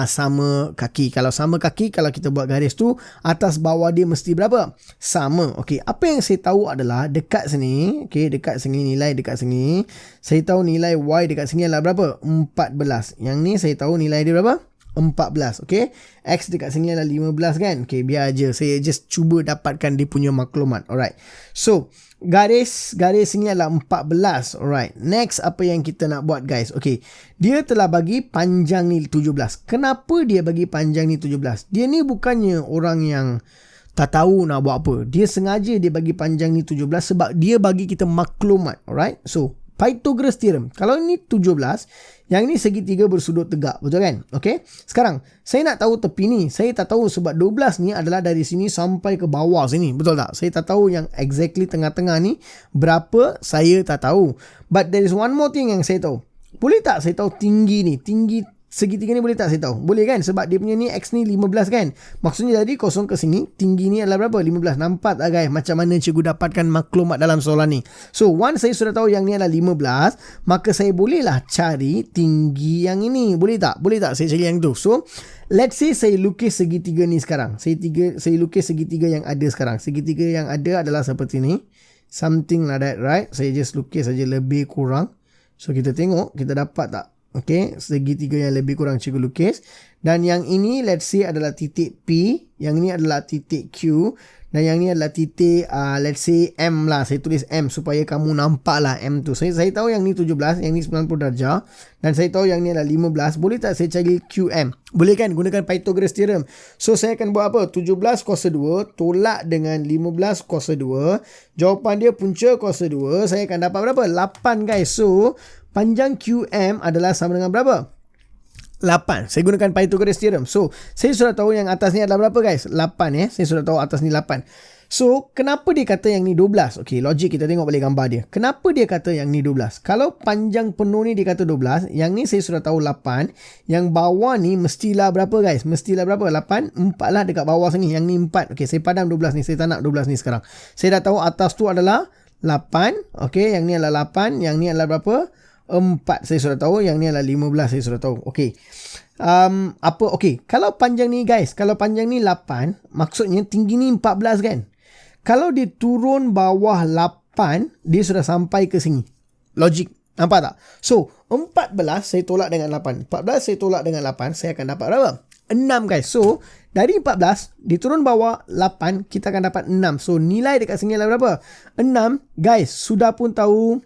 sama kaki. Kalau sama kaki, kalau kita buat garis tu, atas bawah dia mesti berapa? Sama. Okay. Apa yang saya tahu adalah dekat sini. Okay. Dekat sini, nilai dekat sini. Saya tahu nilai Y dekat sini adalah berapa? 14. Yang ni saya tahu nilai dia berapa? 14. Okay. X dekat sini adalah 15 kan. Okay. Biar aja. Saya just cuba dapatkan dia punya maklumat. Alright. So, garis sini adalah 14. Alright. Next, apa yang kita nak buat guys? Okay. Dia telah bagi panjang ni 17. Kenapa dia bagi panjang ni 17? Dia ni bukannya orang yang tak tahu nak buat apa. Dia sengaja dia bagi panjang ni 17 sebab dia bagi kita maklumat. Alright. So, Pythagoras theorem. Kalau ini 17, yang ni segitiga bersudut tegak. Betul kan? Okay. Sekarang, saya nak tahu tepi ni. Saya tak tahu sebab 12 ni adalah dari sini sampai ke bawah sini. Betul tak? Saya tak tahu yang exactly tengah-tengah ni berapa. Saya tak tahu. But there is one more thing yang saya tahu. Boleh tak saya tahu tinggi ni? Tinggi segitiga ni boleh tak saya tahu? Boleh kan? Sebab dia punya ni X ni 15 kan? Maksudnya jadi kosong ke sini, tinggi ni adalah berapa? 15. Nampak tak guys? Macam mana cikgu dapatkan maklumat dalam soalan ni? So, once saya sudah tahu yang ni adalah 15, maka saya bolehlah cari tinggi yang ini. Boleh tak? Boleh tak saya cari yang tu? So, let's say saya lukis segitiga ni sekarang. Saya lukis segitiga yang ada sekarang. Segitiga yang ada adalah seperti ni. Something like that, right? Saya just lukis saja lebih kurang. So, kita tengok, kita dapat tak? Okay, segitiga yang lebih kurang cikgu lukis. Dan yang ini let's say adalah titik P, yang ini adalah titik Q, Dan yang ni adalah titik let's say M lah. Saya tulis M supaya kamu nampak lah M tu. Saya tahu yang ni 17, yang ni 90 darjah. Dan saya tahu yang ni adalah 15. Boleh tak saya cari QM? Boleh kan? Gunakan Pythagoras theorem. So saya akan buat apa? 17 kuasa 2 tolak dengan 15 kuasa 2. Jawapan dia punca kuasa 2. Saya akan dapat berapa? 8 guys. So panjang QM adalah sama dengan berapa? 8. Saya gunakan Pythagoras theorem. So, saya sudah tahu yang atas ni adalah berapa guys? 8 Saya sudah tahu atas ni 8. So, kenapa dia kata yang ni 12? Okey, logik kita tengok balik gambar dia. Kenapa dia kata yang ni 12? Kalau panjang penuh ni dia kata 12, yang ni saya sudah tahu 8. Yang bawah ni mestilah berapa guys? Mestilah berapa? 8. 4 lah dekat bawah sini. Yang ni 4. Okey, saya padam 12 ni. Saya tak nak 12 ni sekarang. Saya dah tahu atas tu adalah 8. Okey, yang ni adalah 8. Yang ni adalah berapa? 4 saya sudah tahu. Yang ni adalah 15 saya sudah tahu. Okey. Okey, kalau panjang ni guys, kalau panjang ni 8, maksudnya tinggi ni 14 kan? Kalau dia turun bawah 8, dia sudah sampai ke sini. Logik. Nampak tak? So, 14 saya tolak dengan 8. 14 saya tolak dengan 8, saya akan dapat berapa? 6 guys. So, dari 14, dia turun bawah 8, kita akan dapat 6. So, nilai dekat sini adalah berapa? 6. Guys, sudah pun tahu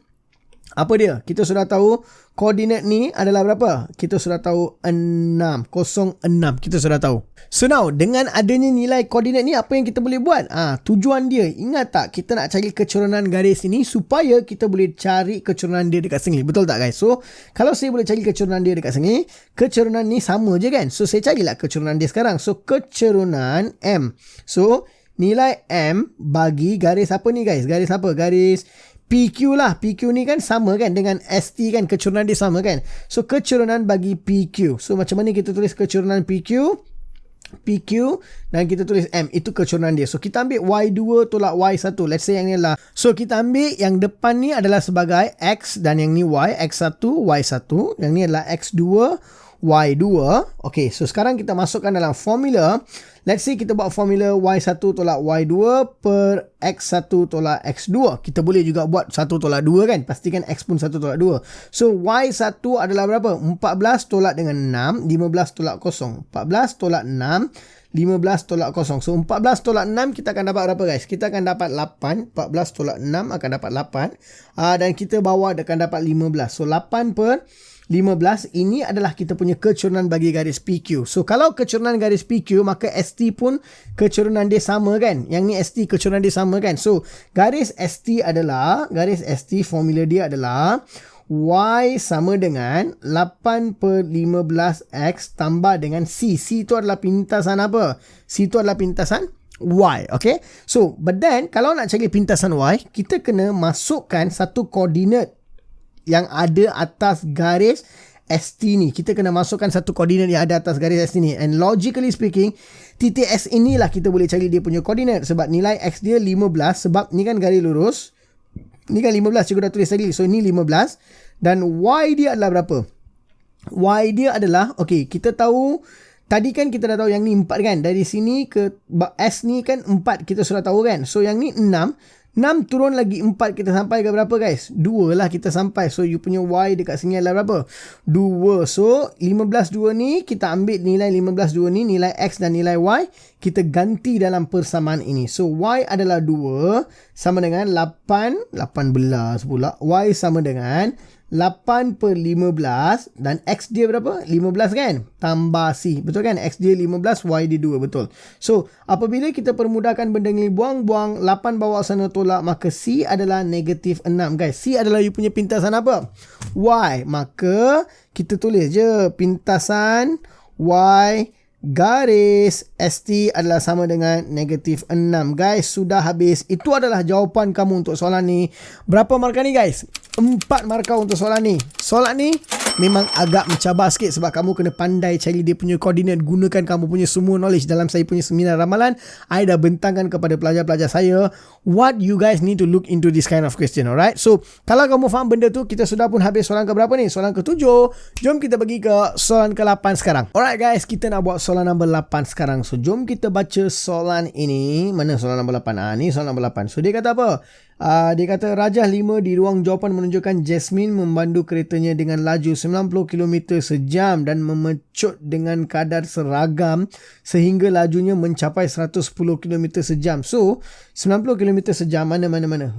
apa dia? Kita sudah tahu koordinat ni adalah berapa? Kita sudah tahu 6. 06. Kita sudah tahu. So now, dengan adanya nilai koordinat ni, apa yang kita boleh buat? Tujuan dia. Ingat tak? Kita nak cari kecurunan garis ini supaya kita boleh cari kecurunan dia dekat sini. Betul tak guys? So, kalau saya boleh cari kecurunan dia dekat sini, kecurunan ni sama je kan? So, saya carilah kecurunan dia sekarang. So, kecurunan M. So, nilai M bagi garis apa ni guys? Garis apa? Garis PQ lah. PQ ni kan sama kan dengan ST kan. Kecurunan dia sama kan. So, kecurunan bagi PQ. So, macam mana kita tulis kecurunan PQ? PQ dan kita tulis M. Itu kecurunan dia. So, kita ambil Y2 tolak Y1. Let's say yang ni adalah. So, kita ambil yang depan ni adalah sebagai X dan yang ni Y. X1, Y1. Yang ni adalah X2, Y2. Okay, so sekarang kita masukkan dalam formula. Let's say kita buat formula Y1 tolak Y2 per X1 tolak X2. Kita boleh juga buat 1 tolak 2 kan. Pastikan X pun 1 tolak 2. So Y1 adalah berapa? 14 tolak dengan 6. 15 tolak 0. 14 tolak 6. 15 tolak 0. So 14 tolak 6 kita akan dapat berapa guys? Kita akan dapat 8. 14 tolak 6 akan dapat 8. Dan kita bawa akan dapat 15. So 8 per 15, ini adalah kita punya kecurunan bagi garis PQ. So, kalau kecurunan garis PQ, maka ST pun kecurunan dia sama kan? Yang ni ST kecurunan dia sama kan? So, garis ST formula dia adalah Y sama dengan 8 per 15X tambah dengan C. C itu adalah pintasan apa? C itu adalah pintasan Y, okay? So, but then, kalau nak cari pintasan Y, kita kena masukkan satu koordinat yang ada atas garis ST ni. Kita kena masukkan satu koordinat yang ada atas garis ST ni. And logically speaking, titik S inilah kita boleh cari dia punya koordinat. Sebab nilai X dia 15. Sebab ni kan garis lurus. Ni kan 15. Cikgu dah tulis tadi. So, ni 15. Dan Y dia adalah berapa? Y dia adalah, okay, kita tahu, tadi kan kita dah tahu yang ni 4 kan. Dari sini ke S ni kan 4. Kita sudah tahu kan. So, yang ni 6. 6 turun lagi 4 kita sampai ke berapa guys? 2 lah kita sampai. So you punya Y dekat sini adalah berapa? 2. So 15 2 ni kita ambil nilai 15 2 ni, nilai X dan nilai Y kita ganti dalam persamaan ini. So Y adalah 2 sama dengan 18 pula. Y sama dengan 8 per 15 dan X dia berapa? 15 kan? Tambah C. Betul kan? X dia 15, Y dia 2. Betul. So, apabila kita permudahkan benda ni, buang-buang 8 bawa sana tolak, maka C adalah negatif 6. Guys, C adalah you punya pintasan apa? Y. Maka, kita tulis je pintasan Y garis ST adalah sama dengan negatif 6. Guys, sudah habis. Itu adalah jawapan kamu untuk soalan ni. Berapa markah ni guys? 4 markah untuk soalan ni. Soalan ni memang agak mencabar sikit sebab kamu kena pandai cari dia punya koordinat. Gunakan kamu punya semua knowledge dalam saya punya seminar ramalan. I dah bentangkan kepada pelajar-pelajar saya what you guys need to look into this kind of question. Alright. So, kalau kamu faham benda tu, kita sudah pun habis soalan ke berapa ni? Soalan ke-7. Jom kita pergi ke soalan ke-8 sekarang. Alright guys, kita nak buat soalan nombor 8 sekarang. So, jom kita baca soalan ini. Mana soalan nombor 8? Ni soalan nombor 8. So, dia kata apa? Dia kata rajah 5 di ruang jawapan menunjukkan Jasmine memandu keretanya dengan laju 90 km sejam dan memecut dengan kadar seragam sehingga lajunya mencapai 110 km sejam. So 90 km sejam mana.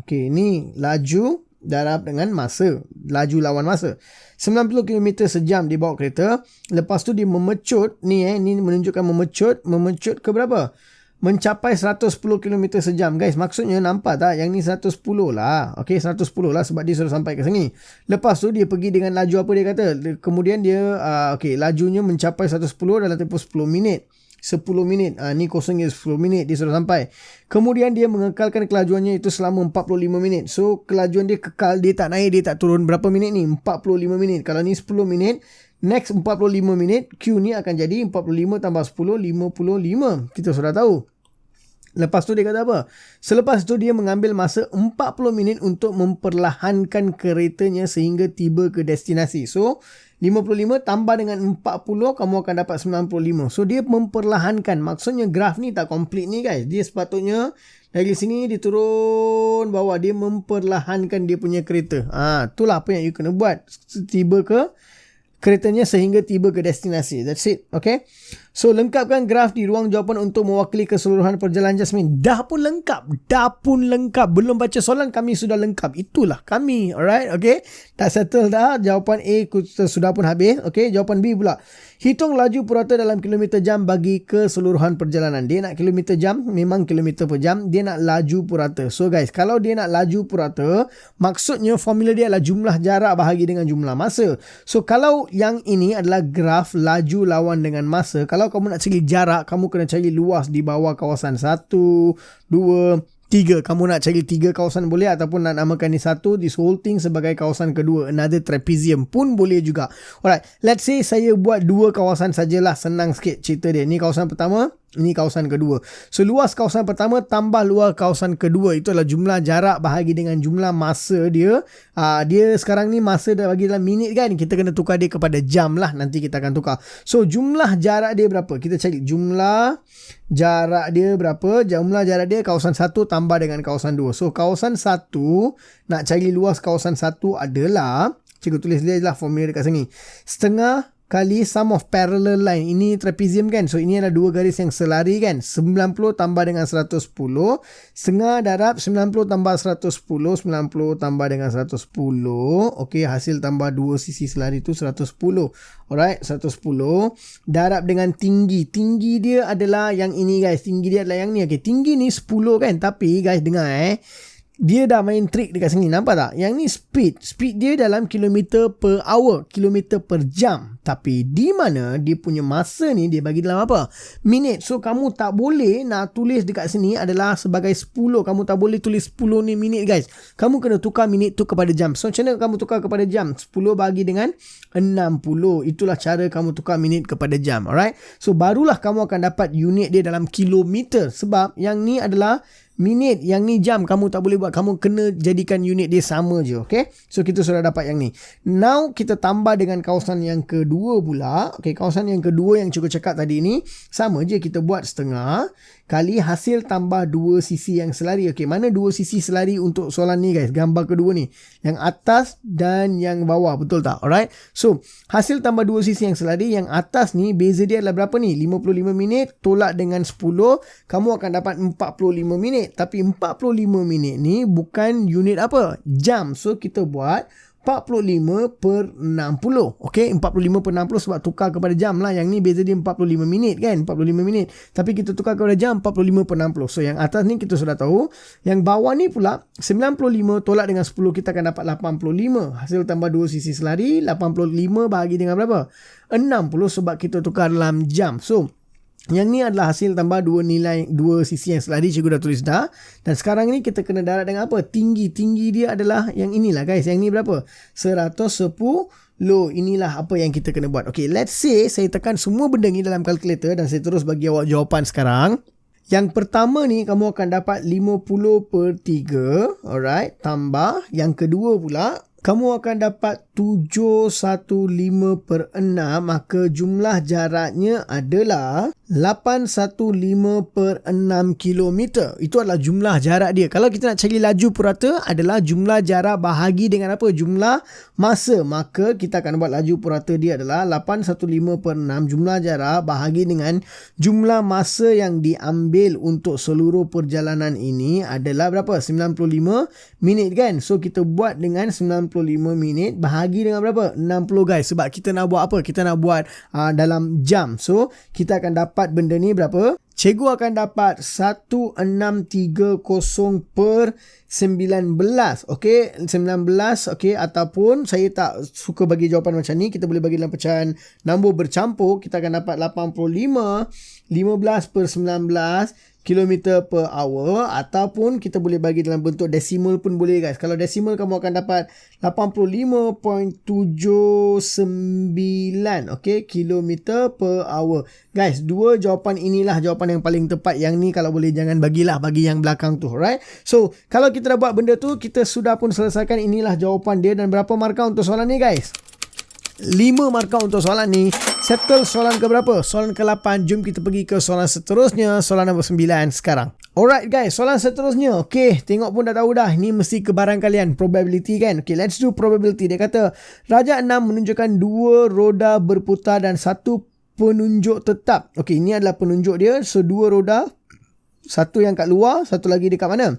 Okey, ni laju darab dengan masa, laju lawan masa. 90 km sejam dia bawa kereta. Lepas tu dia memecut ni menunjukkan memecut ke berapa? Mencapai 110 km sejam. Guys, maksudnya nampak tak? Yang ni 110 lah. Okay, 110 lah sebab dia sudah sampai ke sini. Lepas tu dia pergi dengan laju apa dia kata? Kemudian dia, lajunya mencapai 110 dalam tempoh 10 minit. 10 minit. Ni kosongnya 10 minit dia sudah sampai. Kemudian dia mengekalkan kelajuannya itu selama 45 minit. So, kelajuan dia kekal. Dia tak naik, dia tak turun. Berapa minit ni? 45 minit. Kalau ni 10 minit, next 45 minit, Q ni akan jadi 45 tambah 10, 55. Kita sudah tahu. Lepas tu dia kata apa? Selepas tu dia mengambil masa 40 minit untuk memperlahankan keretanya sehingga tiba ke destinasi. So, 55 tambah dengan 40, kamu akan dapat 95. So, dia memperlahankan. Maksudnya graf ni tak complete ni guys. Dia sepatutnya dari sini dia turun bawah. Dia memperlahankan dia punya kereta. Itulah apa yang you kena buat. Tiba ke keretanya sehingga tiba ke destinasi. That's it. Okay. So, lengkapkan graf di ruang jawapan untuk mewakili keseluruhan perjalanan Jasmine. Dah pun lengkap. Belum baca soalan, kami sudah lengkap. Itulah kami. Alright. Okay. Dah settle dah. Jawapan A sudah pun habis. Okay. Jawapan B pula. Hitung laju purata dalam kilometer jam bagi keseluruhan perjalanan. Dia nak kilometer jam, memang kilometer per jam. Dia nak laju purata. So guys, kalau dia nak laju purata, maksudnya formula dia adalah jumlah jarak bahagi dengan jumlah masa. So kalau yang ini adalah graf laju lawan dengan masa, kalau kamu nak cari jarak, kamu kena cari luas di bawah kawasan 1, 2, 3. Kamu nak cari 3 kawasan boleh, ataupun nak namakan ni satu, this whole thing sebagai kawasan kedua, another trapezium pun boleh juga. Alright, let's say saya buat 2 kawasan sajalah, senang sikit cerita dia. Ni kawasan pertama, ini kawasan kedua. So luas kawasan pertama tambah luas kawasan kedua, itu adalah jumlah jarak bahagi dengan jumlah masa dia. Dia sekarang ni masa dah bagi dalam minit kan, kita kena tukar dia kepada jam lah, nanti kita akan tukar. So jumlah jarak dia berapa? Kita cari jumlah jarak dia berapa. Jumlah jarak dia kawasan 1 tambah dengan kawasan 2. So kawasan 1, nak cari luas kawasan 1 adalah, cikgu tulis dia lah formula dekat sini, setengah kali sum of parallel line. Ini trapezium kan. So ini adalah 2 garis yang selari kan. 90 tambah dengan 110. Setengah darab 90 tambah 110. 90 tambah dengan 110. Okey, hasil tambah 2 sisi selari itu 110. Alright, 110. Darab dengan tinggi. Tinggi dia adalah yang ini guys. Tinggi dia adalah yang ni. Okey, tinggi ni 10 kan. Tapi guys dengar dia dah main trik dekat sini. Nampak tak? Yang ni speed. Speed dia dalam kilometer per hour. Kilometer per jam. Tapi di mana dia punya masa ni, dia bagi dalam apa? Minit. So, kamu tak boleh nak tulis dekat sini adalah sebagai 10. Kamu tak boleh tulis 10 ni minit guys. Kamu kena tukar minit tu kepada jam. So, macam mana kamu tukar kepada jam? 10 bagi dengan 60. Itulah cara kamu tukar minit kepada jam. Alright? So, barulah kamu akan dapat unit dia dalam kilometer. Sebab yang ni adalah minit, yang ni jam. Kamu tak boleh buat, kamu kena jadikan unit dia sama je. Okay, so kita sudah dapat yang ni. Now kita tambah dengan kawasan yang kedua pula. Okay, kawasan yang kedua yang cikgu cakap tadi ni sama je, kita buat setengah kali hasil tambah 2 sisi yang selari. Okay, mana 2 sisi selari untuk soalan ni guys? Gambar kedua ni, yang atas dan yang bawah, betul tak? Alright, so hasil tambah 2 sisi yang selari, yang atas ni beza dia adalah berapa ni? 55 minit tolak dengan 10, kamu akan dapat 45 minit. Tapi 45 minit ni bukan unit apa? Jam. So kita buat 45 per 60. Okay, 45 per 60 sebab tukar kepada jam lah. Yang ni beza dia 45 minit kan, 45 minit. Tapi kita tukar kepada jam 45 per 60. So yang atas ni kita sudah tahu. Yang bawah ni pula 95 tolak dengan 10, kita akan dapat 85. Hasil tambah 2 sisi selari, 85 bahagi dengan berapa? 60 sebab kita tukar dalam jam. So yang ni adalah hasil tambah 2 nilai, 2 sisi yang selari, cikgu dah tulis dah. Dan sekarang ni kita kena darab dengan apa? Tinggi. Tinggi dia adalah yang inilah guys. Yang ni berapa? 110. Inilah apa yang kita kena buat. Okay, let's say saya tekan semua benda ni dalam kalkulator dan saya terus bagi awak jawapan sekarang. Yang pertama ni kamu akan dapat 50 per 3. Alright, tambah. Yang kedua pula kamu akan dapat 715 per 6, maka jumlah jaraknya adalah 815 per 6 km. Itu adalah jumlah jarak dia. Kalau kita nak cari laju purata adalah jumlah jarak bahagi dengan apa? Jumlah masa. Maka kita akan buat laju purata dia adalah 815 per 6 jumlah jarak bahagi dengan jumlah masa yang diambil untuk seluruh perjalanan ini adalah berapa? 95 minit kan? So kita buat dengan 95 minit bahagi dengan berapa? 60 guys. Sebab kita nak buat apa? Kita nak buat dalam jam. So kita akan dapat benda ni berapa? Cikgu akan dapat 1630 per 19. Okey, 19. Okey, ataupun saya tak suka bagi jawapan macam ni, kita boleh bagi dalam pecahan nombor bercampur. Kita akan dapat 85 15 per 19 kilometer per hour, ataupun kita boleh bagi dalam bentuk desimal pun boleh guys. Kalau desimal kamu akan dapat 85.79 okey, kilometer per hour. Guys, dua jawapan inilah jawapan yang paling tepat. Yang ni kalau boleh jangan bagilah bagi yang belakang tu, alright? So, kalau kita dah buat benda tu, kita sudah pun selesaikan. Inilah jawapan dia. Dan berapa markah untuk soalan ni guys? 5 markah untuk soalan ni. Settle soalan ke berapa? Soalan ke-8. Jom kita pergi ke soalan seterusnya. Soalan nombor 9 sekarang. Alright guys, soalan seterusnya. Okay, tengok pun dah tahu dah. Ini mesti kebarangkalian. Probability kan? Okay, let's do probability. Dia kata, Raja 6 menunjukkan 2 roda berputar dan 1 penunjuk tetap. Okay, ini adalah penunjuk dia. So, 2 roda. Satu yang kat luar, satu lagi dekat mana?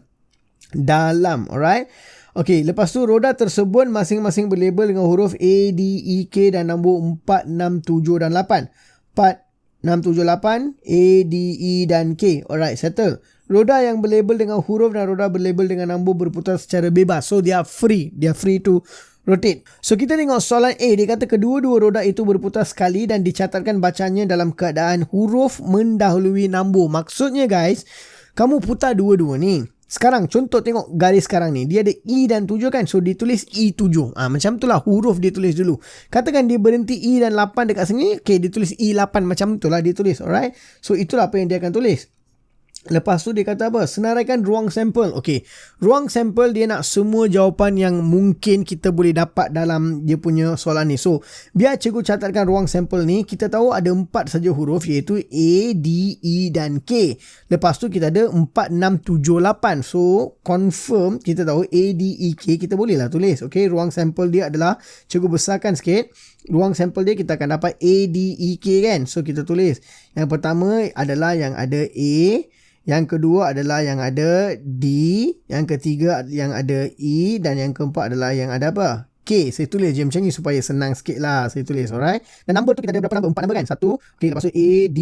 Dalam, alright? Okey, lepas tu roda tersebut masing-masing berlabel dengan huruf A, D, E, K dan nombor 4, 6, 7 dan 8. 4, 6, 7, 8, A, D, E dan K. Alright, settle. Roda yang berlabel dengan huruf dan roda berlabel dengan nombor berputar secara bebas. So, they are free. They are free to rotate. So, kita tengok soalan A. Dia kata kedua-dua roda itu berputar sekali dan dicatatkan bacanya dalam keadaan huruf mendahului nombor. Maksudnya guys, kamu putar dua-dua ni. Sekarang contoh tengok garis sekarang ni. Dia ada E dan 7 kan. So dia tulis E7. Macam tu lah huruf dia tulis dulu. Katakan dia berhenti E dan 8 dekat sini. Okay, dia tulis E8 macam tu lah dia tulis. Alright. So itulah apa yang dia akan tulis. Lepas tu dia kata apa? Senaraikan ruang sampel. Okey. Ruang sampel dia nak semua jawapan yang mungkin kita boleh dapat dalam dia punya soalan ni. So, biar cikgu catatkan ruang sampel ni. Kita tahu ada 4 saja huruf iaitu A, D, E dan K. Lepas tu kita ada 4, 6, 7, 8. So, confirm kita tahu A, D, E, K kita boleh lah tulis. Okey. Ruang sampel dia adalah, cikgu besarkan sikit. Ruang sampel dia kita akan dapat A, D, E, K kan. So, kita tulis. Yang pertama adalah yang ada A. Yang kedua adalah yang ada D, yang ketiga yang ada E dan yang keempat adalah yang ada apa? K. Saya tulis je macam ni supaya senang sikit lah saya tulis, alright? Dan number tu kita ada berapa number? 4 number kan? 1. Okay, lepas tu A, D,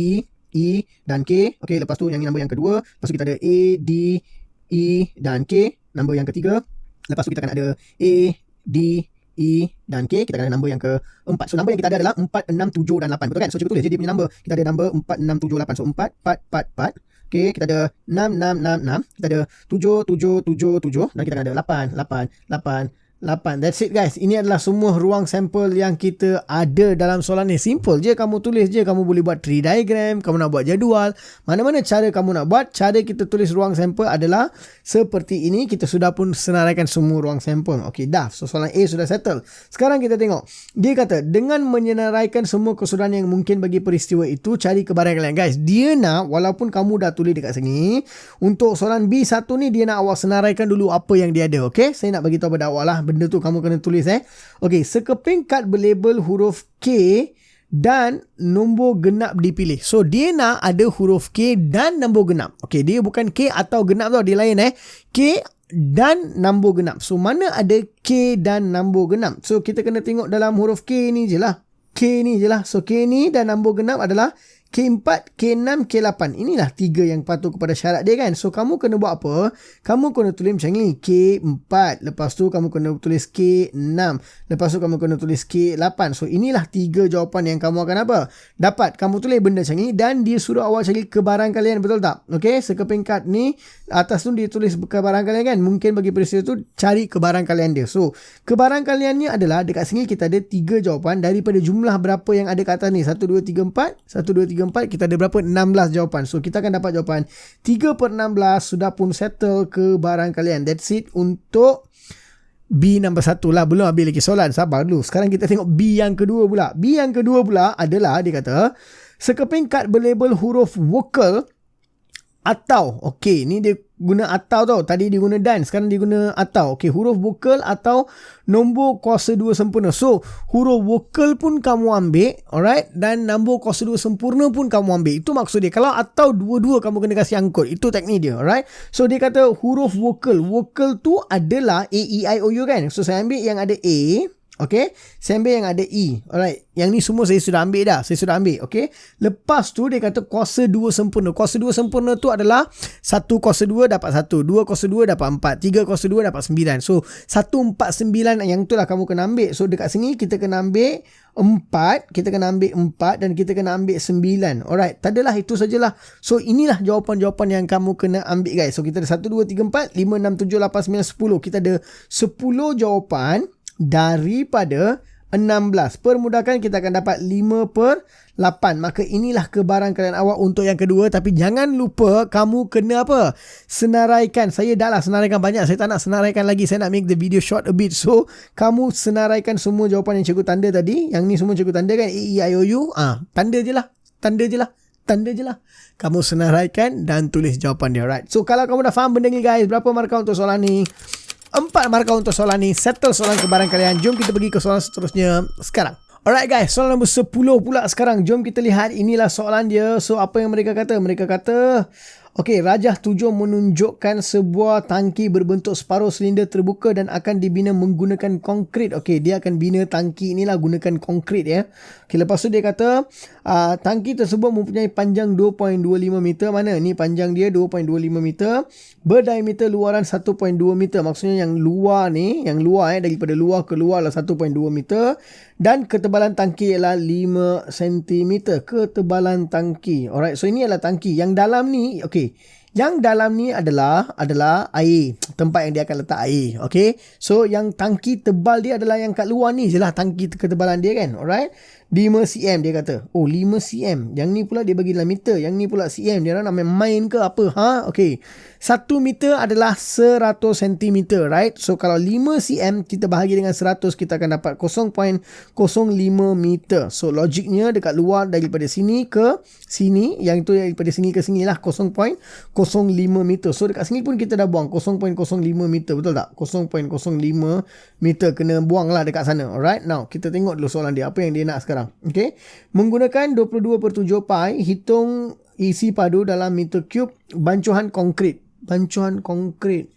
E dan K. Okay, lepas tu yang ni number yang kedua. Lepas tu kita ada A, D, E dan K. Number yang ketiga. Lepas tu kita akan ada A, D, E dan K. Kita akan ada number yang keempat. So number yang kita ada adalah 4, 6, 7 dan 8. Betul kan? So cikgu tulis je dia punya number. Kita ada number 4, 6, 7, 8. So 4, 4, 4, 4. Okay, kita ada 6, 6, 6, 6. Kita ada 7, 7, 7, 7. Dan kita akan ada 8, 8, 8, 8. That's it guys. Ini adalah semua ruang sampel yang kita ada dalam soalan ni. Simple je. Kamu tulis je. Kamu boleh buat tree diagram. Kamu nak buat jadual. Mana-mana cara kamu nak buat. Cara kita tulis ruang sampel adalah seperti ini. Kita sudah pun senaraikan semua ruang sampel. Okay, dah. So, soalan A sudah settle. Sekarang kita tengok. Dia kata, dengan menyenaraikan semua keseluruhan yang mungkin bagi peristiwa itu, cari kebarangkalian. Guys, dia nak, walaupun kamu dah tulis dekat sini, untuk soalan B1 ni, dia nak awak senaraikan dulu apa yang dia ada. Okay? Saya nak bagi tahu pada awak lah. Benda tu kamu kena tulis Okey, sekeping kad berlabel huruf K dan nombor genap dipilih. So dia nak ada huruf K dan nombor genap. Okey, dia bukan K atau genap tau, dia lain K dan nombor genap. So mana ada K dan nombor genap? So kita kena tengok dalam huruf K ni je lah. K ni je lah. So K ni dan nombor genap adalah K4, K6, K8. Inilah 3 yang patuh kepada syarat dia kan. So, kamu kena buat apa? Kamu kena tulis macam ni. K4. Lepas tu, kamu kena tulis K6. Lepas tu, kamu kena tulis K8. So, inilah 3 jawapan yang kamu akan apa? Dapat. Kamu tulis benda macam ni dan dia suruh awak cari kebarangkalian. Betul tak? Okay? Sekeping kad ni, atas tu dia tulis kebarangkalian kan. Mungkin bagi peristiwa tu, cari kebarangkalian dia. So, kebarangkaliannya adalah dekat sini kita ada 3 jawapan daripada jumlah berapa yang ada kat atas ni. 1, 2, 3, 4. 1, 2, 3, 4, kita ada berapa? 16 jawapan. So, kita akan dapat jawapan 3/16 sudah pun settle kebarangkalian. That's it untuk B nombor 1 lah. Belum habis lagi soalan. Sabar dulu. Sekarang kita tengok B yang kedua pula. B yang kedua pula adalah dia kata sekeping kad berlabel huruf vokal atau, okey, ni dia guna atau tau. Tadi dia guna dan, sekarang dia guna atau. Okey, huruf vokal atau nombor kuasa 2 sempurna. So, huruf vokal pun kamu ambil, alright, dan nombor kuasa 2 sempurna pun kamu ambil. Itu maksud dia. Kalau atau dua-dua kamu kena kasih angkut. Itu teknik dia, alright. So, dia kata huruf vokal. Vokal tu adalah A, E, I, O, U kan. So, saya ambil yang ada A. Okay, saya ambil yang ada E. Alright, yang ni semua saya sudah ambil dah. Saya sudah ambil, okay. Lepas tu dia kata kuasa 2 sempurna. Kuasa 2 sempurna tu adalah 1 kuasa 2 dapat 1, 2 kuasa 2 dapat 4, 3 kuasa 2 dapat 9. So 149 yang tu lah kamu kena ambil. So dekat sini kita kena ambil 4, kita kena ambil 4 dan kita kena ambil 9. Alright, tadalah itu sajalah. So inilah jawapan-jawapan yang kamu kena ambil guys. So kita ada 1, 2, 3, 4, 5, 6, 7, 8, 9, 10. Kita ada 10 jawapan daripada 16. Permudahkan kita akan dapat 5/8. Maka inilah kebarangkalian awak untuk yang kedua. Tapi jangan lupa kamu kena apa? Senaraikan. Saya dah lah senaraikan banyak. Saya tak nak senaraikan lagi. Saya nak make the video short a bit. So kamu senaraikan semua jawapan yang cikgu tanda tadi. Yang ni semua cikgu tanda kan, A, E, I, O, U. Tanda je lah. Tanda je lah. Tanda je lah. Kamu senaraikan dan tulis jawapan dia. Right. So kalau kamu dah faham benda ni guys, berapa markah untuk soalan ni? 4 markah untuk soalan ni. Settle soalan kebarangkalian. Jom kita pergi ke soalan seterusnya sekarang. Alright guys, soalan nombor 10 pula sekarang. Jom kita lihat, inilah soalan dia. So apa yang mereka kata? Mereka kata, okey, Rajah 7 menunjukkan sebuah tangki berbentuk separuh silinder terbuka dan akan dibina menggunakan konkrit. Okey, dia akan bina tangki inilah gunakan konkrit ya. Okey, lepas tu dia kata tangki tersebut mempunyai panjang 2.25 meter. Mana? Ni panjang dia 2.25 meter. Berdiameter luaran 1.2 meter. Maksudnya yang luar ni, yang luar daripada luar ke luar lah 1.2 meter. Dan ketebalan tangki ialah 5 cm. Ketebalan tangki. Alright, so ini adalah tangki. Yang dalam ni, okey. Yang dalam ni adalah air. Tempat yang dia akan letak air. Okey. So yang tangki tebal dia adalah yang kat luar ni je lah tangki ketebalan dia kan. Alright. 5 cm dia kata. Oh 5 cm. Yang ni pula dia bagi dalam meter. Yang ni pula cm. Dia nak main ke apa? Okey. 1 meter adalah 100 cm. Right. So kalau 5 cm kita bahagi dengan 100, kita akan dapat 0.05 meter. So logiknya dekat luar daripada sini ke sini. Yang itu daripada sini ke sini lah 0.05 meter. So dekat sini pun kita dah buang 0.05 meter. Betul tak? 0.05 meter kena buang lah dekat sana. Alright. Now kita tengok dulu soalan dia. Apa yang dia nak sekarang. Okay. Menggunakan 22/7 pi, hitung isi padu dalam meter cube bancuhan konkrit. Bancuhan konkrit.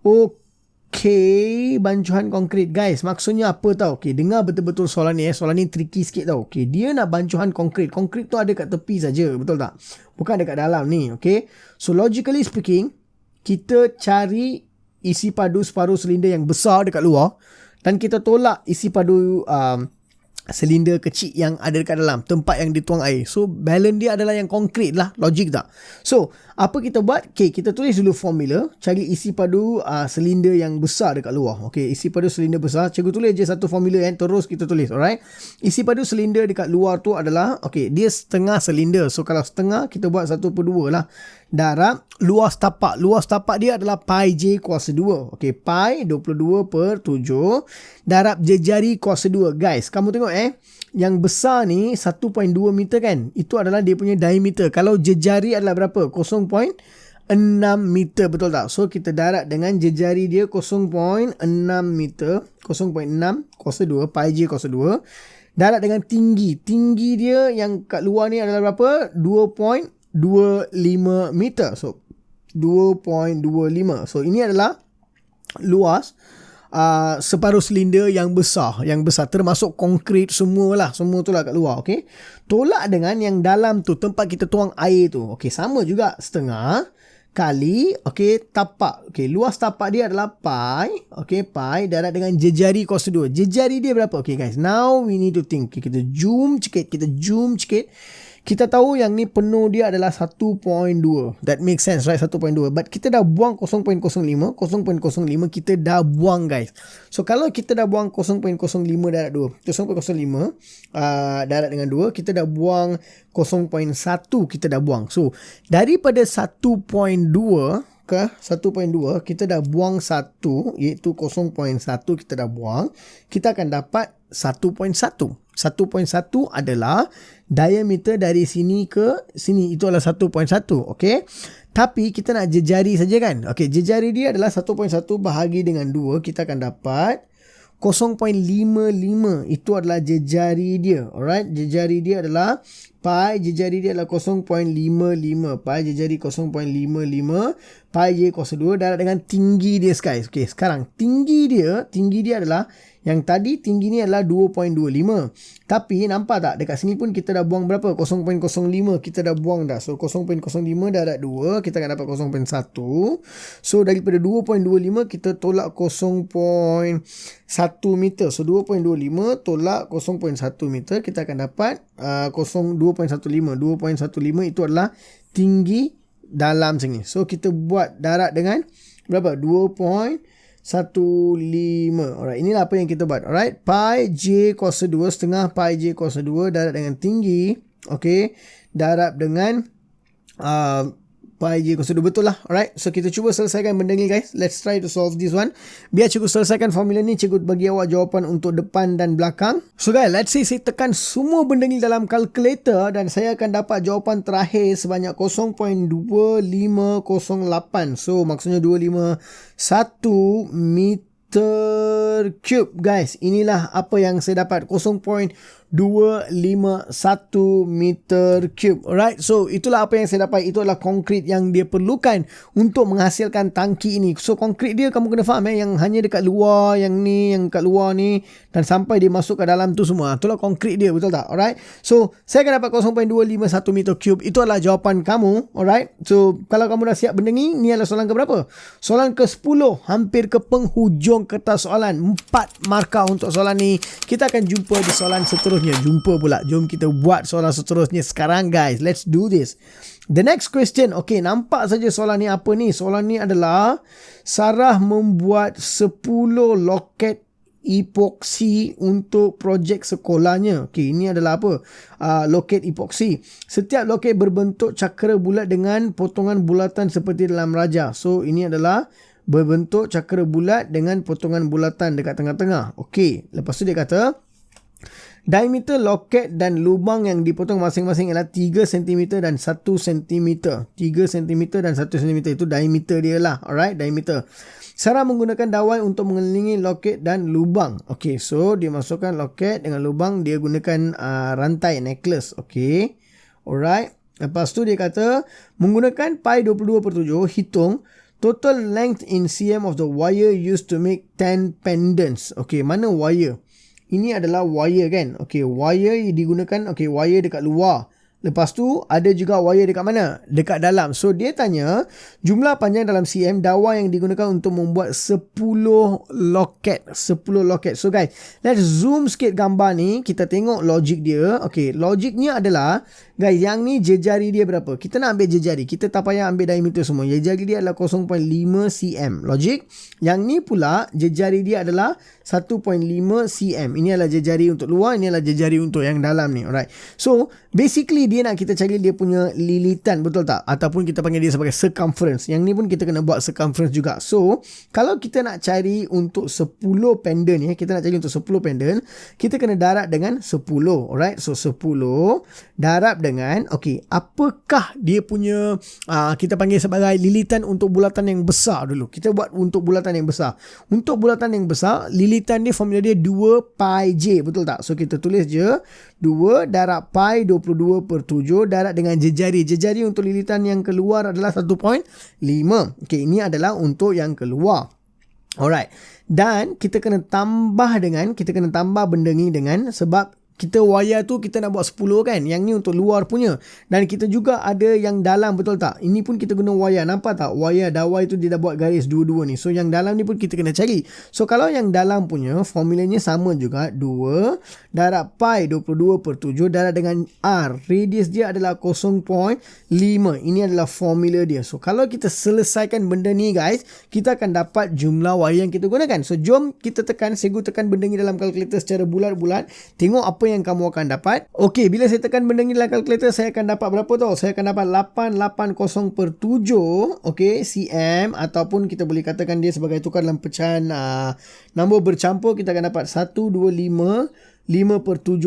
Okay, bancuhan konkrit. Guys, maksudnya apa tau? Okay, dengar betul-betul soalan ni. Soalan ni tricky sikit tau. Okay, dia nak bancuhan konkrit. Konkrit tu ada kat tepi saja, betul tak? Bukan dekat dalam ni. Okay, so logically speaking, kita cari isi padu separuh silinder yang besar dekat luar dan kita tolak isi padu silinder kecil yang ada dekat dalam tempat yang dituang air. So balance dia adalah yang konkrit lah. Logik tak? So apa kita buat? Okay, kita tulis dulu formula. Cari isi padu silinder yang besar dekat luar. Okay, isi padu silinder besar. Cikgu tulis je satu formula yang terus kita tulis. Alright. Isi padu silinder dekat luar tu adalah, okay, dia setengah silinder. So kalau setengah, kita buat 1/2 lah. Darab luas tapak. Luas tapak dia adalah pi j kuasa 2. Okay, pi 22/7 darab jejari kuasa 2. Guys, kamu tengok yang besar ni 1.2 meter kan. Itu adalah dia punya diameter. Kalau jejari adalah berapa? 0.6 meter, betul tak? So kita darab dengan jejari dia 0.6 meter. 0.6 kuasa 2 pi j kuasa 2. Darab dengan tinggi. Tinggi dia yang kat luar ni adalah berapa? 2.25 meter. So 2.25. So ini adalah luas separuh silinder yang besar. Yang besar termasuk konkrit semua tu lah kat luar. Okay. Tolak dengan yang dalam tu, tempat kita tuang air tu. Okay, sama juga setengah kali, okay, tapak. Okay, luas tapak dia adalah pi. Okay, pi darab dengan jejari kuasa 2. Jejari dia berapa? Okay guys, now we need to think. Okay, kita zoom sikit. Kita tahu yang ni penuh dia adalah 1.2. That makes sense, right? 1.2. But kita dah buang 0.05. 0.05 kita dah buang, guys. So, kalau kita dah buang 0.05 darab 2. 0.05 darab dengan 2. Kita dah buang 0.1 kita dah buang. So, daripada 1.2 ke 1.2, kita dah buang 1, iaitu 0.1 kita dah buang, kita akan dapat 1.1. 1.1 adalah diameter dari sini ke sini, itu adalah 1.1. okey. Tapi kita nak jejari saja kan. Okey, jejari dia adalah 1.1 bahagi dengan 2, kita akan dapat 0.55. Itu adalah jejari dia. Alright, jejari dia adalah pi, jejari dia adalah 0.55. Pi jejari 0.55. Pi j kuasa 2 darab dengan tinggi dia guys. Okey, sekarang tinggi dia adalah, yang tadi tinggi ni adalah 2.25. Tapi nampak tak dekat sini pun kita dah buang berapa? 0.05 kita dah buang dah. So 0.05 darab 2 kita akan dapat 0.1. So daripada 2.25 kita tolak 0.1 meter. So 2.25 tolak 0.1 meter, kita akan dapat 2.15. 2.15 itu adalah tinggi dalam sini. So kita buat darab dengan berapa? 2.15. Alright, inilah apa yang kita buat. Alright, pi j kuasa 2 setengah pi j kuasa 2 darab dengan tinggi. Okey, darab dengan pi j kuasa 2, betul lah. Alright, so kita cuba selesaikan benda ni guys. Let's try to solve this one. Biar cikgu selesaikan formula ni, cikgu bagi awak jawapan untuk depan dan belakang. So guys, let's say saya tekan semua benda ni dalam kalkulator dan saya akan dapat jawapan terakhir sebanyak 0.2508. So maksudnya 251 meter cube guys. Inilah apa yang saya dapat, 0.251 meter cube. Alright, so itulah apa yang saya dapat. Itu adalah konkrit yang dia perlukan untuk menghasilkan tangki ini. So konkrit dia kamu kena faham yang hanya dekat luar, yang ni, yang kat luar ni, dan sampai dia masuk ke dalam tu semua. Itulah konkrit dia, betul tak? Alright, so saya akan dapat 0.251 meter cube. Itu adalah jawapan kamu. Alright, so kalau kamu dah siap benda ni, ni adalah soalan ke berapa? Soalan ke 10, hampir ke penghujung kertas soalan. 4 markah untuk soalan ni. Kita akan jumpa di soalan seterusnya. Jumpa pula. Jom kita buat soalan seterusnya sekarang guys. Let's do this. The next question. Okay, nampak saja soalan ni apa ni? Soalan ni adalah Sarah membuat 10 loket epoksi untuk projek sekolahnya. Okay, ini adalah apa? Loket epoksi. Setiap loket berbentuk cakra bulat dengan potongan bulatan seperti dalam raja. So, ini adalah berbentuk cakra bulat dengan potongan bulatan dekat tengah-tengah. Okay, lepas tu dia kata diameter loket dan lubang yang dipotong masing-masing adalah 3 cm dan 1 cm. 3 cm dan 1 cm itu diameter dia lah. Alright, diameter. Sarah menggunakan dawai untuk mengelilingi loket dan lubang. Okay, so dia masukkan loket dengan lubang. Dia gunakan rantai, necklace. Okay, alright. Lepas tu dia kata menggunakan pi 22/7, hitung total length in cm of the wire used to make 10 pendants. Okay, mana wire? Ini adalah wire kan. Okay, wire digunakan. Okay, wire dekat luar. Lepas tu ada juga wire dekat mana? Dekat dalam. So dia tanya jumlah panjang dalam cm dawai yang digunakan untuk membuat 10 loket. 10 loket. So guys, let's zoom sikit gambar ni. Kita tengok logik dia. Okay, logiknya adalah guys, yang ni jejari dia berapa? Kita nak ambil jejari. Kita tak payah ambil diameter semua. Jejari dia adalah 0.5 cm. Logik. Yang ni pula jejari dia adalah 1.5 cm. Ini adalah jejari untuk luar. Ini adalah jejari untuk yang dalam ni. Alright. So basically dia nak kita cari dia punya lilitan, betul tak? Ataupun kita panggil dia sebagai circumference. Yang ni pun kita kena buat circumference juga. So kalau kita nak cari untuk 10 pendant ya, kita nak cari untuk 10 pendant, kita kena darab dengan 10. Alright. So 10 darab dengan, okay, apakah dia punya kita panggil sebagai lilitan untuk bulatan yang besar dulu. Kita buat untuk bulatan yang besar. Untuk bulatan yang besar, lilitan dia formula dia 2 pi j, betul tak? So kita tulis je 2 darab pi 22/7 darab dengan jejari. Jejari untuk lilitan yang keluar adalah 1.5. Okay, ini adalah untuk yang keluar. Alright. Dan kita kena tambah benda ni dengan, sebab kita wire tu kita nak buat 10 kan. Yang ni untuk luar punya. Dan kita juga ada yang dalam, betul tak? Ini pun kita guna wire. Nampak tak? Wire dawai tu dia dah buat garis dua-dua ni. So yang dalam ni pun kita kena cari. So kalau yang dalam punya formulanya sama juga. 2 darab pi 22/7 darab dengan R. Radius dia adalah 0.5. Ini adalah formula dia. So kalau kita selesaikan benda ni guys, kita akan dapat jumlah wire yang kita gunakan. So jom kita tekan, cikgu tekan benda ni dalam kalkulator secara bulat-bulat. Tengok apa yang kamu akan dapat. Okey, bila saya tekan benda ni dalam kalkulator, saya akan dapat berapa tau? Saya akan dapat 880/7 cm, ataupun kita boleh katakan dia sebagai tukar dalam pecahan nombor bercampur, kita akan dapat 125/5/7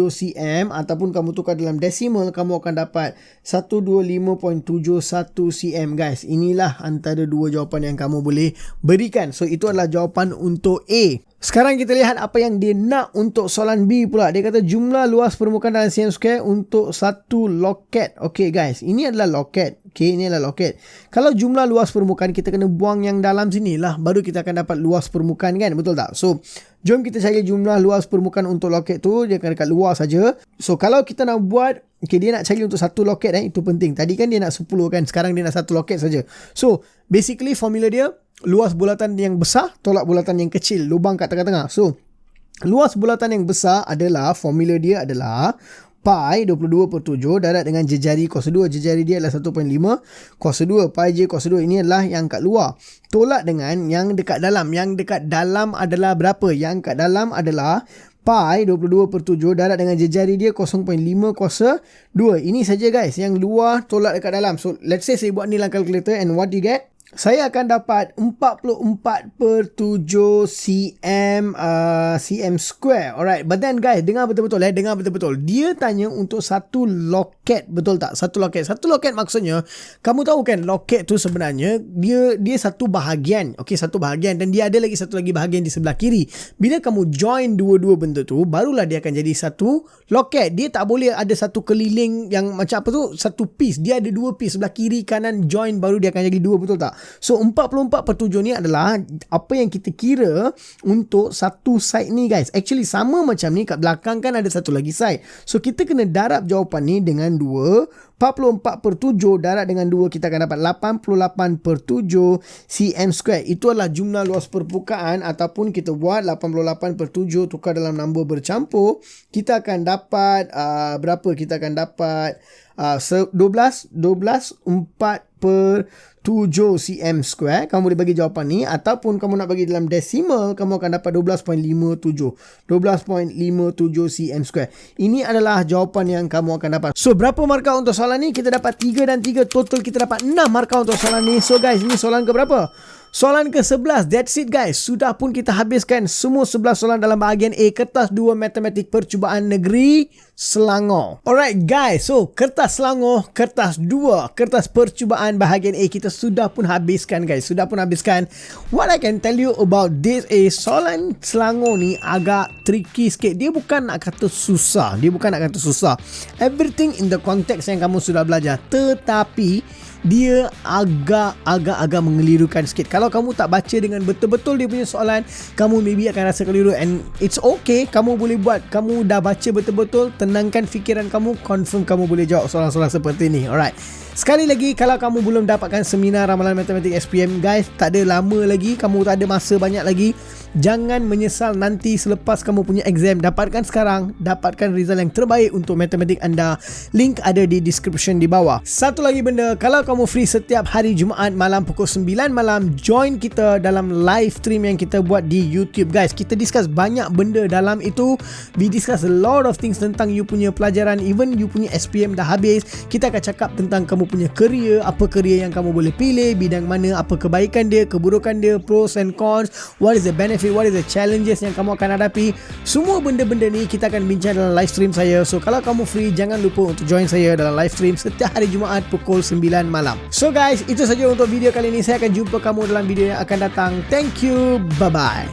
cm, ataupun kamu tukar dalam desimal, kamu akan dapat 125.71 cm guys. Inilah antara dua jawapan yang kamu boleh berikan. So itu adalah jawapan untuk A. Sekarang kita lihat apa yang dia nak untuk soalan B pula. Dia kata jumlah luas permukaan dalam cm square untuk satu loket. Okay guys, ini adalah loket. Okay, ini adalah loket. Kalau jumlah luas permukaan, kita kena buang yang dalam sini lah, baru kita akan dapat luas permukaan kan, betul tak? So, jom kita cari jumlah luas permukaan untuk loket tu. Dia akan dekat luar saja. So, kalau kita nak buat, okay, dia nak cari untuk satu loket itu penting. Tadi kan dia nak 10 kan, sekarang dia nak satu loket saja. So, basically formula dia, luas bulatan yang besar tolak bulatan yang kecil, lubang kat tengah-tengah. So, luas bulatan yang besar adalah, formula dia adalah pi 22/7 darab dengan jejari cos 2. Jejari dia adalah 1.5 cos 2. Pi j cos 2 ini adalah yang kat luar. Tolak dengan yang dekat dalam. Yang dekat dalam adalah berapa? Yang kat dalam adalah pi 22/7 darab dengan jejari dia 0.5 cos 2. Ini saja guys. Yang luar tolak dekat dalam. So, let's say saya buat ni dalam kalkulator, and what you get? Saya akan dapat 44/7 cm square. Alright, but then guys, dengar betul-betul dengar betul-betul. Dia tanya untuk satu loket, betul tak? Satu loket. Satu loket maksudnya, kamu tahu kan loket tu sebenarnya dia satu bahagian. Okey, satu bahagian, dan dia ada lagi satu lagi bahagian di sebelah kiri. Bila kamu join dua-dua benda tu, barulah dia akan jadi satu loket. Dia tak boleh ada satu keliling yang macam apa tu, satu piece. Dia ada dua piece, sebelah kiri kanan join, baru dia akan jadi dua, betul tak? So 44/7 ni adalah apa yang kita kira untuk satu side ni guys. Actually sama macam ni, kat belakang kan ada satu lagi side. So kita kena darab jawapan ni dengan 2. 44/7 darab dengan 2, kita akan dapat 88/7 cm square. Itu adalah jumlah luas permukaan, ataupun kita buat 88/7 tukar dalam nombor bercampur, kita akan dapat berapa? Kita akan dapat 12/4/7 cm square. Kamu boleh bagi jawapan ni, ataupun kamu nak bagi dalam desimal, kamu akan dapat 12.57 cm square. Ini adalah jawapan yang kamu akan dapat. So berapa markah untuk soalan ni? Kita dapat 3 dan 3, total kita dapat 6 markah untuk soalan ni. So guys, ini soalan ke berapa? Soalan ke-11. That's it guys. Sudah pun kita habiskan semua 11 soalan dalam bahagian A, kertas 2 matematik percubaan negeri Selangor. Alright guys, so kertas Selangor, kertas 2, kertas percubaan bahagian A kita sudah pun habiskan guys. Sudah pun habiskan. What I can tell you about this is, soalan Selangor ni agak tricky sikit. Dia bukan nak kata susah. Everything in the context yang kamu sudah belajar. Tetapi dia agak mengelirukan sikit. Kalau kamu tak baca dengan betul-betul dia punya soalan, kamu maybe akan rasa keliru, and it's okay. Kamu boleh buat. Kamu dah baca betul-betul, tenangkan fikiran kamu, confirm kamu boleh jawab soalan-soalan seperti ni. Alright. Sekali lagi, kalau kamu belum dapatkan seminar ramalan matematik SPM guys, tak ada lama lagi, kamu tak ada masa banyak lagi. Jangan menyesal nanti selepas kamu punya exam. Dapatkan sekarang, dapatkan result yang terbaik untuk matematik anda. Link ada di description di bawah. Satu lagi benda, kalau kamu free setiap hari Jumaat malam pukul 9 malam, join kita dalam live stream yang kita buat di YouTube guys. Kita discuss banyak benda dalam itu. We discuss a lot of things tentang you punya pelajaran, even you punya SPM dah habis. Kita akan cakap tentang kamu punya career, apa career yang kamu boleh pilih, bidang mana, apa kebaikan dia, keburukan dia, pros and cons, what is the benefit, what is the challenges yang kamu akan hadapi. Semua benda-benda ni kita akan bincang dalam live stream saya. So kalau kamu free, jangan lupa untuk join saya dalam live stream setiap hari Jumaat pukul 9 malam. So guys, itu saja untuk video kali ini. Saya akan jumpa kamu dalam video yang akan datang. Thank you, bye bye.